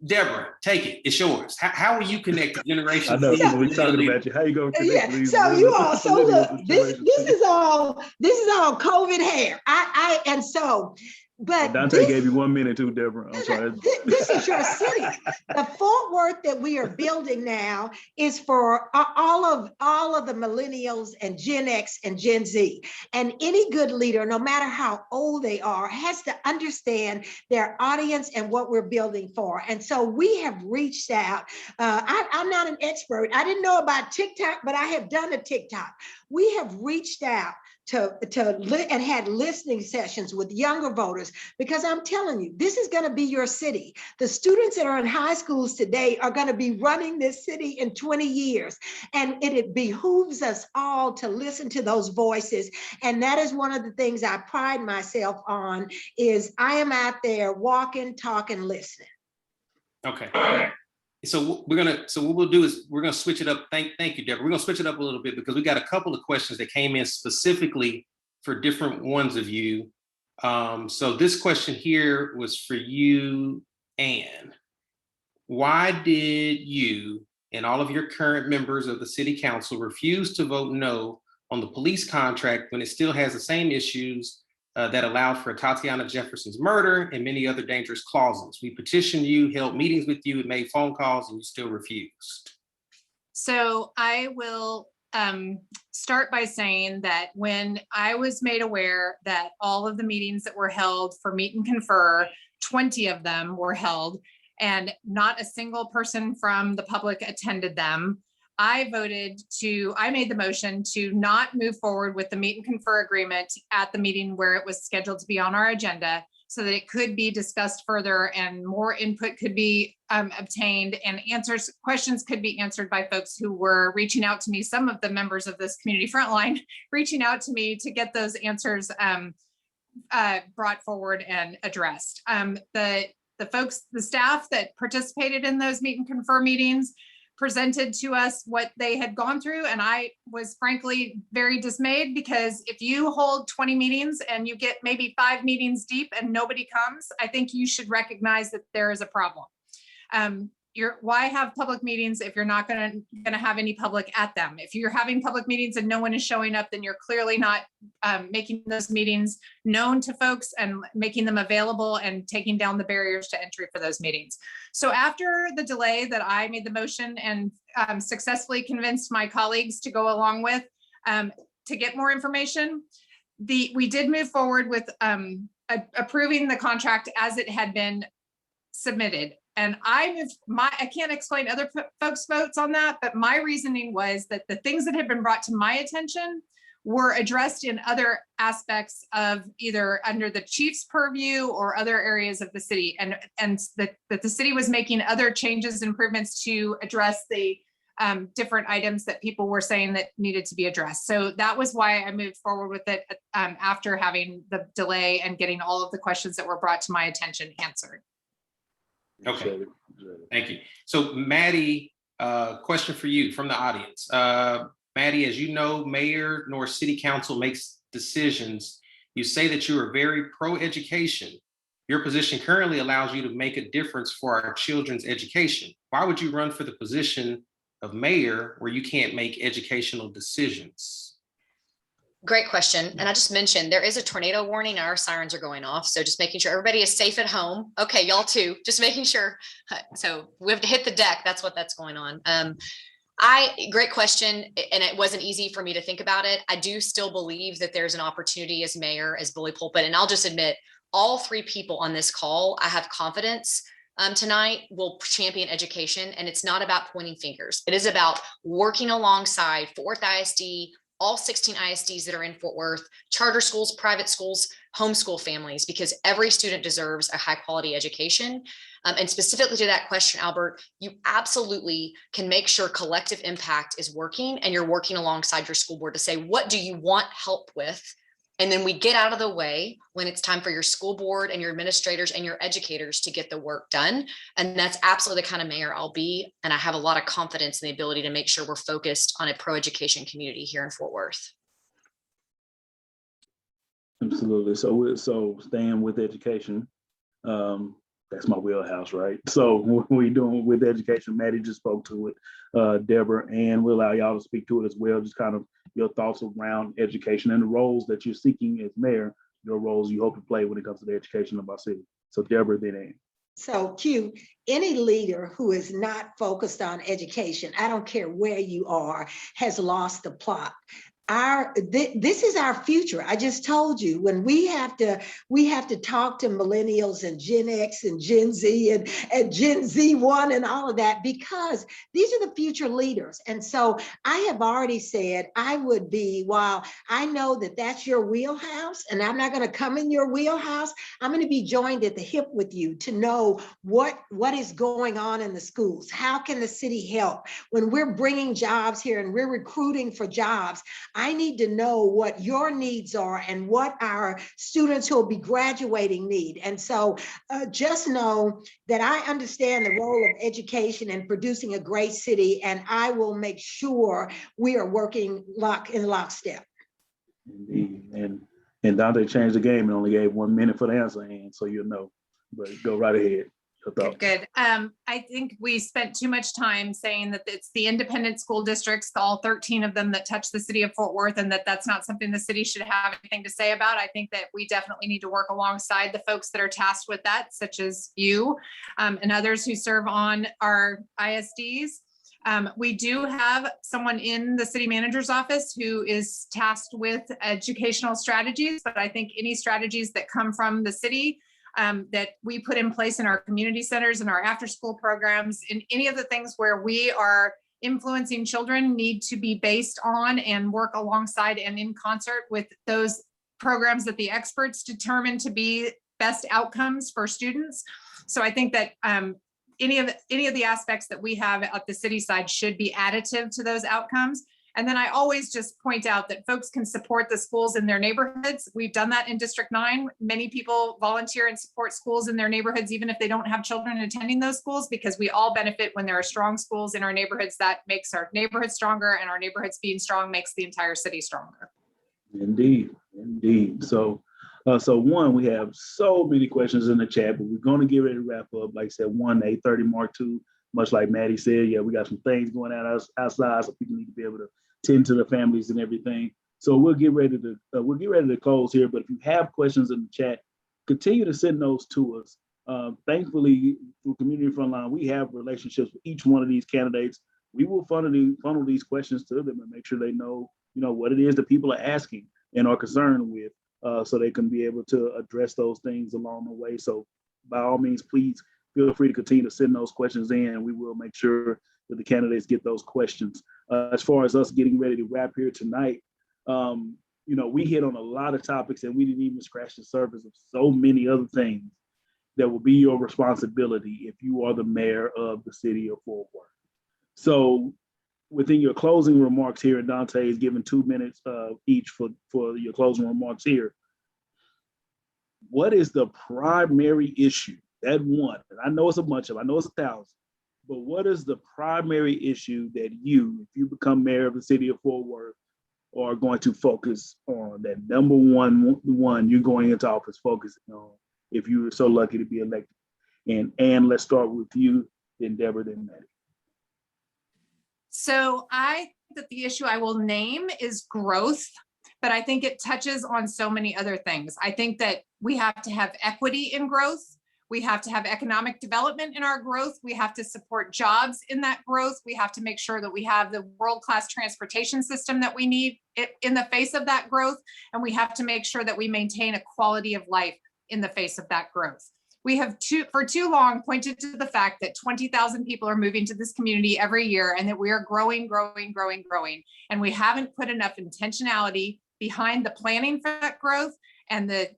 Deborah, take it. It's yours. How will you connect to Generation? I know we're talking about you. How you going to connect? Yeah. So you all. So look, this is all COVID hair. But Dante gave you 1 minute too, Deborah. I'm sorry. This is your city. The Fort Worth that we are building now is for all of the millennials and Gen X and Gen Z. And any good leader, no matter how old they are, has to understand their audience and what we're building for. And so we have reached out. I'm not an expert. I didn't know about TikTok, but I have done a TikTok. We have reached out and had listening sessions with younger voters because I'm telling you, this is going to be your city. The students that are in high schools today are going to be running this city in 20 years. And it behooves us all to listen to those voices. And that is one of the things I pride myself on, is I am out there walking, talking, listening. Okay. So what we'll do is we're gonna switch it up. Thank you, Deborah. We're gonna switch it up a little bit because we got a couple of questions that came in specifically for different ones of you. So this question here was for you, Anne. Why did you and all of your current members of the city council refuse to vote no on the police contract when it still has the same issues that allowed for Tatiana Jefferson's murder and many other dangerous clauses? We petitioned you, held meetings with you, and made phone calls, and you still refused. So I will start by saying that when I was made aware that all of the meetings that were held for Meet and Confer, 20 of them were held, and not a single person from the public attended them, I made the motion to not move forward with the Meet and Confer agreement at the meeting where it was scheduled to be on our agenda, so that it could be discussed further and more input could be obtained, and questions could be answered by folks who were reaching out to me. Some of the members of this community frontline reaching out to me to get those answers brought forward and addressed. The staff that participated in those Meet and Confer meetings presented to us what they had gone through. And I was frankly very dismayed, because if you hold 20 meetings and you get maybe 5 meetings deep and nobody comes, I think you should recognize that there is a problem. Why have public meetings if you're not gonna have any public at them? If you're having public meetings and no one is showing up, then you're clearly not making those meetings known to folks and making them available and taking down the barriers to entry for those meetings. So after the delay that I made the motion and successfully convinced my colleagues to go along with to get more information, we did move forward with approving the contract as it had been submitted. And I can't explain other folks' votes on that, but my reasoning was that the things that had been brought to my attention were addressed in other aspects of either under the chief's purview or other areas of the city, and that the city was making other changes, improvements to address the different items that people were saying that needed to be addressed. So that was why I moved forward with it after having the delay and getting all of the questions that were brought to my attention answered. Okay, thank you. So Maddie, question for you from the audience. Maddie, as you know, mayor nor city council makes decisions. You say that you are very pro-education. Your position currently allows you to make a difference for our children's education. Why would you run for the position of mayor where you can't make educational decisions? Great question. And I just mentioned there is a tornado warning. Our sirens are going off. So just making sure everybody is safe at home. Okay, y'all too, just making sure. So we have to hit the deck. That's going on. Great question. And it wasn't easy for me to think about it. I do still believe that there's an opportunity as mayor, as bully pulpit. And I'll just admit, all 3 people on this call, I have confidence tonight will champion education. And it's not about pointing fingers. It is about working alongside 4th ISD, all 16 ISDs that are in Fort Worth, charter schools, private schools, homeschool families, because every student deserves a high quality education. And specifically to that question, Albert, you absolutely can make sure collective impact is working, and you're working alongside your school board to say, what do you want help with? And then we get out of the way when it's time for your school board and your administrators and your educators to get the work done. And that's absolutely the kind of mayor I'll be. And I have a lot of confidence in the ability to make sure we're focused on a pro-education community here in Fort Worth. Absolutely. So staying with education, that's my wheelhouse, right? So what we doing with education, Maddie just spoke to it, Deborah, and we'll allow y'all to speak to it as well. Just kind of your thoughts around education and the roles that you're seeking as mayor, your roles you hope to play when it comes to the education of our city. So Deborah, then Ann. So Q, any leader who is not focused on education, I don't care where you are, has lost the plot. this is our future. I just told you, when we have to talk to millennials and Gen X and Gen Z and Gen Z1 and all of that, because these are the future leaders. And so I have already said I would be, while I know that that's your wheelhouse and I'm not going to come in your wheelhouse, I'm going to be joined at the hip with you to know what is going on in the schools. How can the city help? When we're bringing jobs here and we're recruiting for jobs, I need to know what your needs are and what our students who will be graduating need. And so just know that I understand the role of education in producing a great city, and I will make sure we are working in lockstep. Indeed. And Dante changed the game and only gave 1 minute for the answer, and so you'll know. But go right ahead. Good. I think we spent too much time saying that it's the independent school districts, all 13 of them, that touch the city of Fort Worth, and that's not something the city should have anything to say about. I think that we definitely need to work alongside the folks that are tasked with that, such as you and others who serve on our ISDs. We do have someone in the city manager's office who is tasked with educational strategies, but I think any strategies that come from the city that we put in place in our community centers and our after-school programs, in any of the things where we are influencing children, need to be based on and work alongside and in concert with those programs that the experts determine to be best outcomes for students. So I think that any of the aspects that we have at the city side should be additive to those outcomes. And then I always just point out that folks can support the schools in their neighborhoods. We've done that in District 9. Many people volunteer and support schools in their neighborhoods, even if they don't have children attending those schools, because we all benefit when there are strong schools in our neighborhoods. That makes our neighborhoods stronger, and our neighborhoods being strong makes the entire city stronger. Indeed. So one, we have so many questions in the chat, but we're going to get ready to wrap up. Like I said, 8:30 mark. 2, much like Maddie said, yeah, we got some things going on outside, so people need to be able to tend to their families and everything. So we'll get ready to close here. But if you have questions in the chat, continue to send those to us. Thankfully, through Community Frontline, we have relationships with each one of these candidates. We will funnel these questions to them and make sure they know, what it is that people are asking and are concerned with, so they can be able to address those things along the way. So by all means, please feel free to continue to send those questions in, and we will make sure that the candidates get those questions. As far as us getting ready to wrap here tonight, we hit on a lot of topics, and we didn't even scratch the surface of so many other things that will be your responsibility if you are the mayor of the city of Fort Worth. So within your closing remarks here, and Dante is given 2 minutes each for your closing remarks here, what is the primary issue? That one, and I know it's a bunch of, I know it's 1,000, but what is the primary issue that you, if you become mayor of the city of Fort Worth, are going to focus on? That number one you're going into office focusing on, if you were so lucky to be elected. And let's start with you, then Deborah, then Maddie. So I think that the issue I will name is growth, but I think it touches on so many other things. I think that we have to have equity in growth. We have to have economic development in our growth. We have to support jobs in that growth. We have to make sure that we have the world-class transportation system that we need in the face of that growth. And we have to make sure that we maintain a quality of life in the face of that growth. We have for too long pointed to the fact that 20,000 people are moving to this community every year, and that we are growing. And we haven't put enough intentionality behind the planning for that growth and the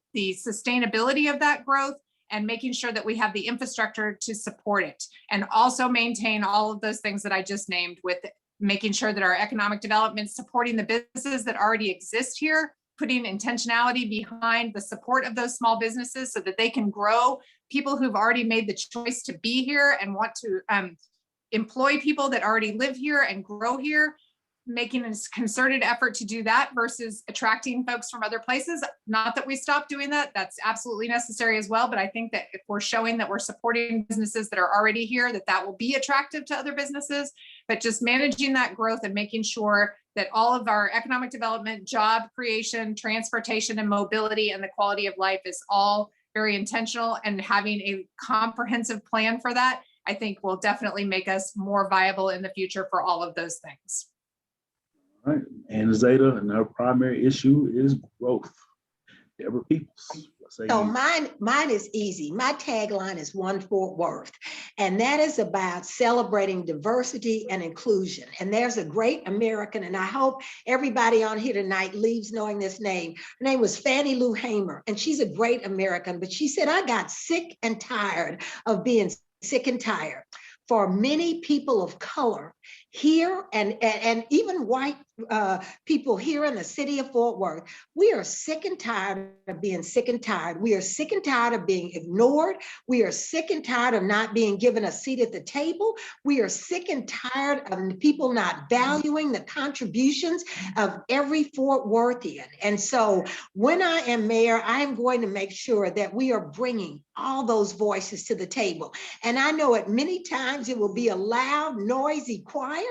sustainability of that growth, and making sure that we have the infrastructure to support it, and also maintain all of those things that I just named, with making sure that our economic development, supporting the businesses that already exist here, putting intentionality behind the support of those small businesses so that they can grow, people who've already made the choice to be here and want to employ people that already live here and grow here, making a concerted effort to do that versus attracting folks from other places. Not that we stop doing that, that's absolutely necessary as well. But I think that if we're showing that we're supporting businesses that are already here, that will be attractive to other businesses. But just managing that growth and making sure that all of our economic development, job creation, transportation, and mobility, and the quality of life is all very intentional, and having a comprehensive plan for that, I think will definitely make us more viable in the future for all of those things. All right. And Zeta, and her primary issue is growth. Deborah Peoples. So mine is easy. My tagline is One Fort Worth, and that is about celebrating diversity and inclusion. And there's a great American, and I hope everybody on here tonight leaves knowing this name. Her name was Fannie Lou Hamer, and she's a great American, but she said, I got sick and tired of being sick and tired. For many people of color here and even white people here in the city of Fort Worth, we are sick and tired of being sick and tired. We are sick and tired of being ignored. We are sick and tired of not being given a seat at the table. We are sick and tired of people not valuing the contributions of every Fort Worthian. And so when I am mayor, I am going to make sure that we are bringing all those voices to the table. And I know at many times it will be a loud, noisy choir,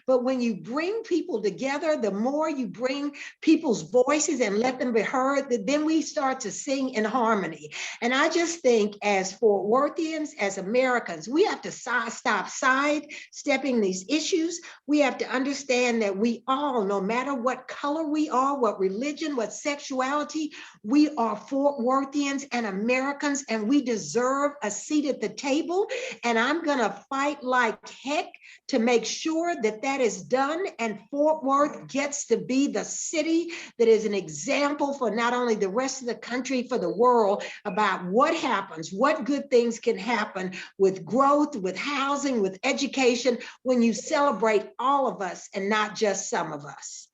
but when you bring people together, the more you bring people's voices and let them be heard, then we start to sing in harmony. And I just think as Fort Worthians, as Americans, we have to stop sidestepping these issues. We have to understand that we all, no matter what color we are, what religion, what sexuality, we are Fort Worthians and Americans, and we deserve a seat at the table. And I'm gonna fight like heck to make sure that that is done, and Fort Worth gets to be the city that is an example for not only the rest of the country, for the world, about what happens, what good things can happen with growth, with housing, with education, when you celebrate all of us and not just some of us.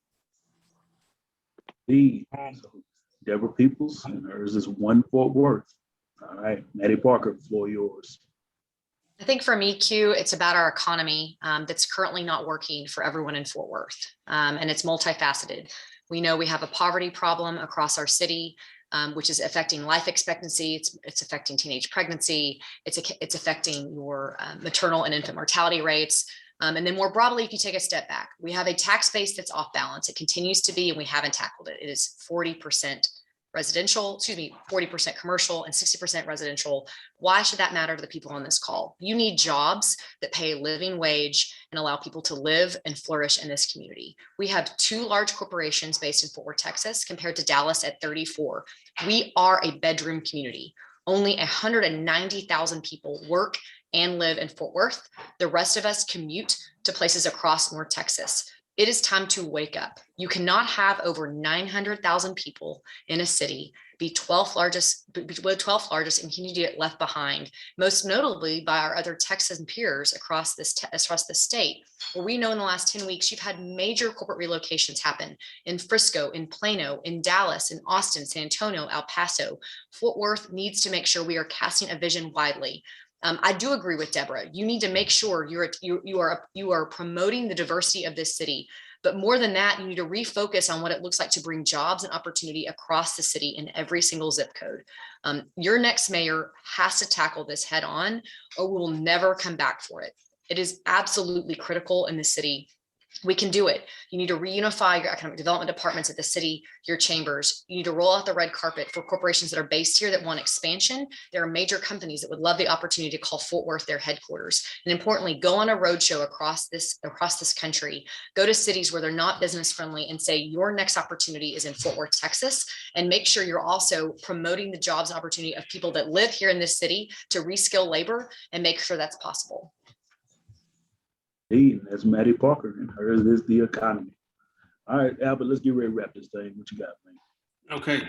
Deborah Peoples, and hers is One Fort Worth. All right, Maddie Parker, floor yours. I think for me, Q, it's about our economy that's currently not working for everyone in Fort Worth, and it's multifaceted. We know we have a poverty problem across our city, which is affecting life expectancy. It's affecting teenage pregnancy. It's affecting your maternal and infant mortality rates. And then more broadly, if you take a step back, we have a tax base that's off balance. It continues to be, and we haven't tackled it. It is 40% residential, 40% commercial and 60% residential. Why should that matter to the people on this call? You need jobs that pay a living wage and allow people to live and flourish in this community. We have 2 large corporations based in Fort Worth, Texas, compared to Dallas at 34. We are a bedroom community. Only 190,000 people work and live in Fort Worth. The rest of us commute to places across North Texas. It is time to wake up. You cannot have over 900,000 people in a city be 12th largest and continue to get left behind, most notably by our other Texan peers across the state, where we know in the last 10 weeks, you've had major corporate relocations happen in Frisco, in Plano, in Dallas, in Austin, San Antonio, El Paso. Fort Worth needs to make sure we are casting a vision widely. I do agree with Deborah. You need to make sure you are promoting the diversity of this city. But more than that, you need to refocus on what it looks like to bring jobs and opportunity across the city in every single zip code. Your next mayor has to tackle this head on, or we will never come back for it. It is absolutely critical in the city. We can do it. You need to reunify your economic development departments at the city, your chambers. You need to roll out the red carpet for corporations that are based here that want expansion. There are major companies that would love the opportunity to call Fort Worth their headquarters. And importantly, go on a roadshow across this country. Go to cities where they're not business friendly and say your next opportunity is in Fort Worth, Texas. And make sure you're also promoting the jobs and opportunity of people that live here in this city to reskill labor and make sure that's possible. That's Maddie Parker, and hers is the economy. All right, Albert, let's get ready to wrap this thing. What you got, man? Okay.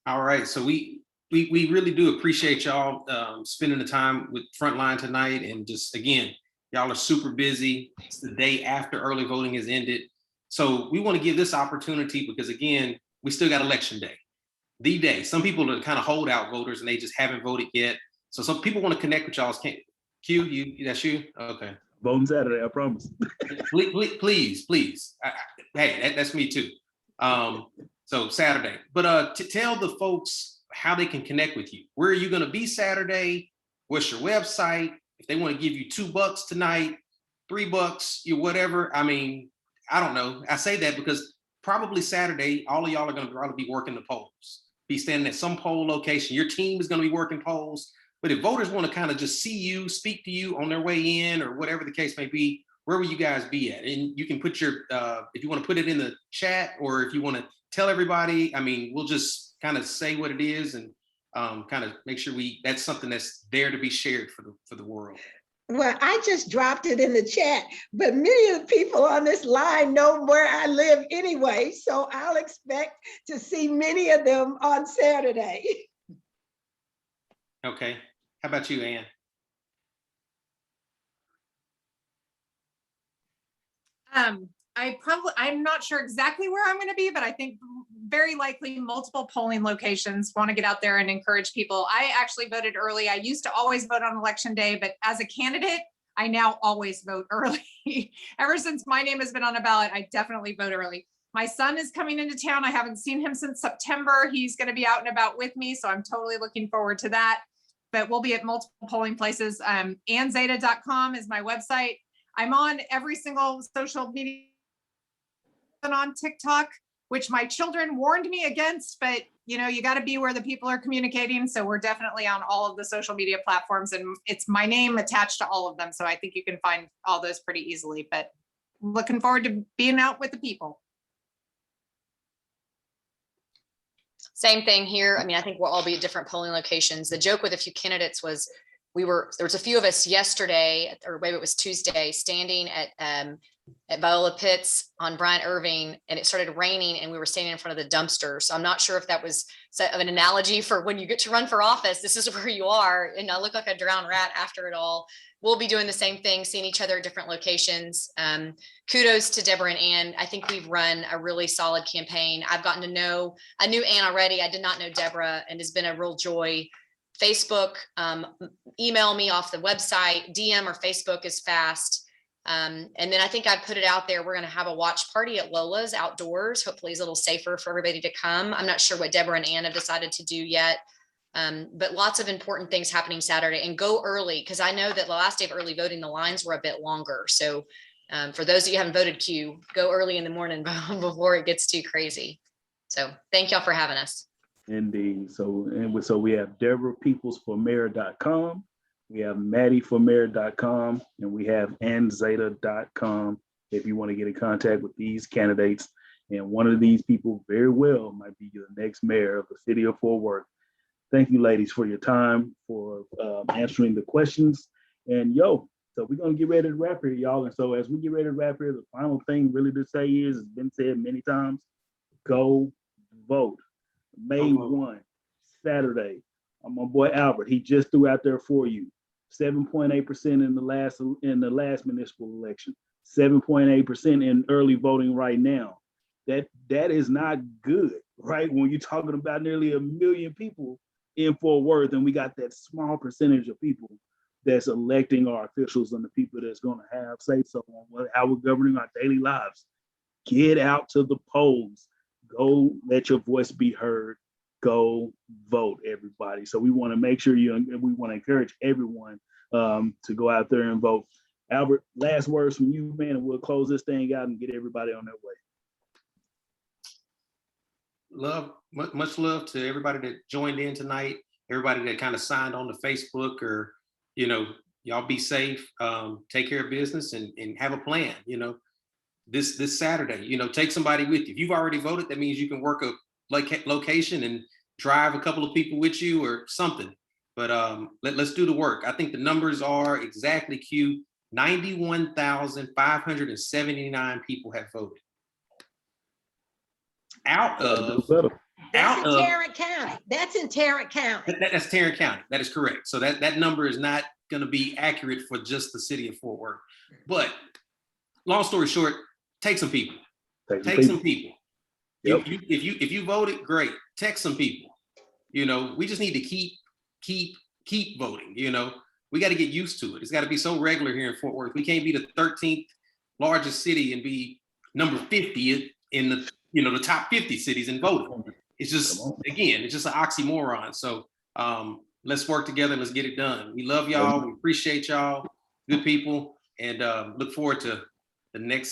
All right. So we really do appreciate y'all spending the time with Frontline tonight. And just, again, y'all are super busy. It's the day after early voting has ended. So we want to give this opportunity because, again, we still got election day. The day. Some people are kind of holdout voters and they just haven't voted yet. So some people want to connect with y'all. Q, that's you? Okay. Voting Saturday, I promise. Please. Hey, that's me too. So Saturday, but to tell the folks how they can connect with you. Where are you going to be Saturday? What's your website? If they want to give you $2 tonight, $3, you whatever. I mean, I don't know. I say that because probably Saturday, all of y'all are going to probably be working the polls, be standing at some poll location. Your team is going to be working polls. But if voters want to kind of just see you, speak to you on their way in or whatever the case may be, where will you guys be at? And you can put your, if you want to put it in the chat, or if you want to tell everybody, I mean, we'll just kind of say what it is and kind of make sure that's something that's there to be shared for the world. Well, I just dropped it in the chat, but many of the people on this line know where I live anyway, so I'll expect to see many of them on Saturday. Okay. How about you, Ann? I'm not sure exactly where I'm going to be, but I think very likely multiple polling locations. Want to get out there and encourage people. I actually voted early. I used to always vote on election day, but as a candidate, I now always vote early. Ever since my name has been on a ballot, I definitely vote early. My son is coming into town. I haven't seen him since September. He's going to be out and about with me, so I'm totally looking forward to that. But we'll be at multiple polling places. AnnZeta.com is my website. I'm on every single social media, on TikTok, which my children warned me against, but you know, you got to be where the people are communicating. So we're definitely on all of the social media platforms, and it's my name attached to all of them. So I think you can find all those pretty easily, but looking forward to being out with the people. Same thing here. I mean, I think we'll all be at different polling locations. The joke with a few candidates was there was a few of us yesterday, or maybe it was Tuesday, standing at Viola Pitts on Bryant Irving, and it started raining and we were standing in front of the dumpster. So I'm not sure if that was an analogy for when you get to run for office, this is where you are. And I look like a drowned rat after it all. We'll be doing the same thing, seeing each other at different locations. Kudos to Deborah and Ann. I think we've run a really solid campaign. I knew Ann already. I did not know Deborah, and it's been a real joy. Facebook, email me off the website, DM or Facebook is fast. And then I think I put it out there. We're going to have a watch party at Lola's outdoors. Hopefully it's a little safer for everybody to come. I'm not sure what Deborah and Ann have decided to do yet. But lots of important things happening Saturday, and go early, because I know that the last day of early voting, the lines were a bit longer. So for those of you who haven't voted, go early in the morning before it gets too crazy. So thank y'all for having us. Indeed. So we have DeborahPeoplesForMayor.com, we have MaddieForMayor.com, and we have AnnZeta.com if you want to get in contact with these candidates. And one of these people very well might be the next mayor of the city of Fort Worth. Thank you, ladies, for your time, for answering the questions. And so we're going to get ready to wrap here, y'all. And so as we get ready to wrap here, the final thing really to say is, it's been said many times, go vote. May 1, Saturday. My boy Albert, he just threw out there for you. 7.8% in the last municipal election, 7.8% in early voting right now. That is not good, right? When you're talking about nearly 1 million people in Fort Worth, and we got that small percentage of people that's electing our officials and the people that's going to have say so on how we're governing our daily lives. Get out to the polls. Go let your voice be heard. Go vote, everybody. So we want to make sure we want to encourage everyone to go out there and vote. Albert, last words from you, man, and we'll close this thing out and get everybody on their way. Much love to everybody that joined in tonight, everybody that kind of signed on to Facebook, or, y'all be safe, take care of business, and have a plan, this Saturday, take somebody with you. If you've already voted, that means you can work a location and drive a couple of people with you or something. But let's do the work. I think the numbers are exactly 91,579 people have voted. That's in Tarrant County. That's in Tarrant County. That's Tarrant County. That is correct. So that number is not going to be accurate for just the city of Fort Worth. But long story short, take some people. Take some people. Yep. If you voted, great. Text some people. We just need to keep voting. We got to get used to it. It's got to be so regular here in Fort Worth. We can't be the 13th largest city and be number 50 in the the top 50 cities in voting. It's just, again, it's just an oxymoron. So let's work together and let's get it done. We love y'all. We appreciate y'all. Good people, and look forward to the next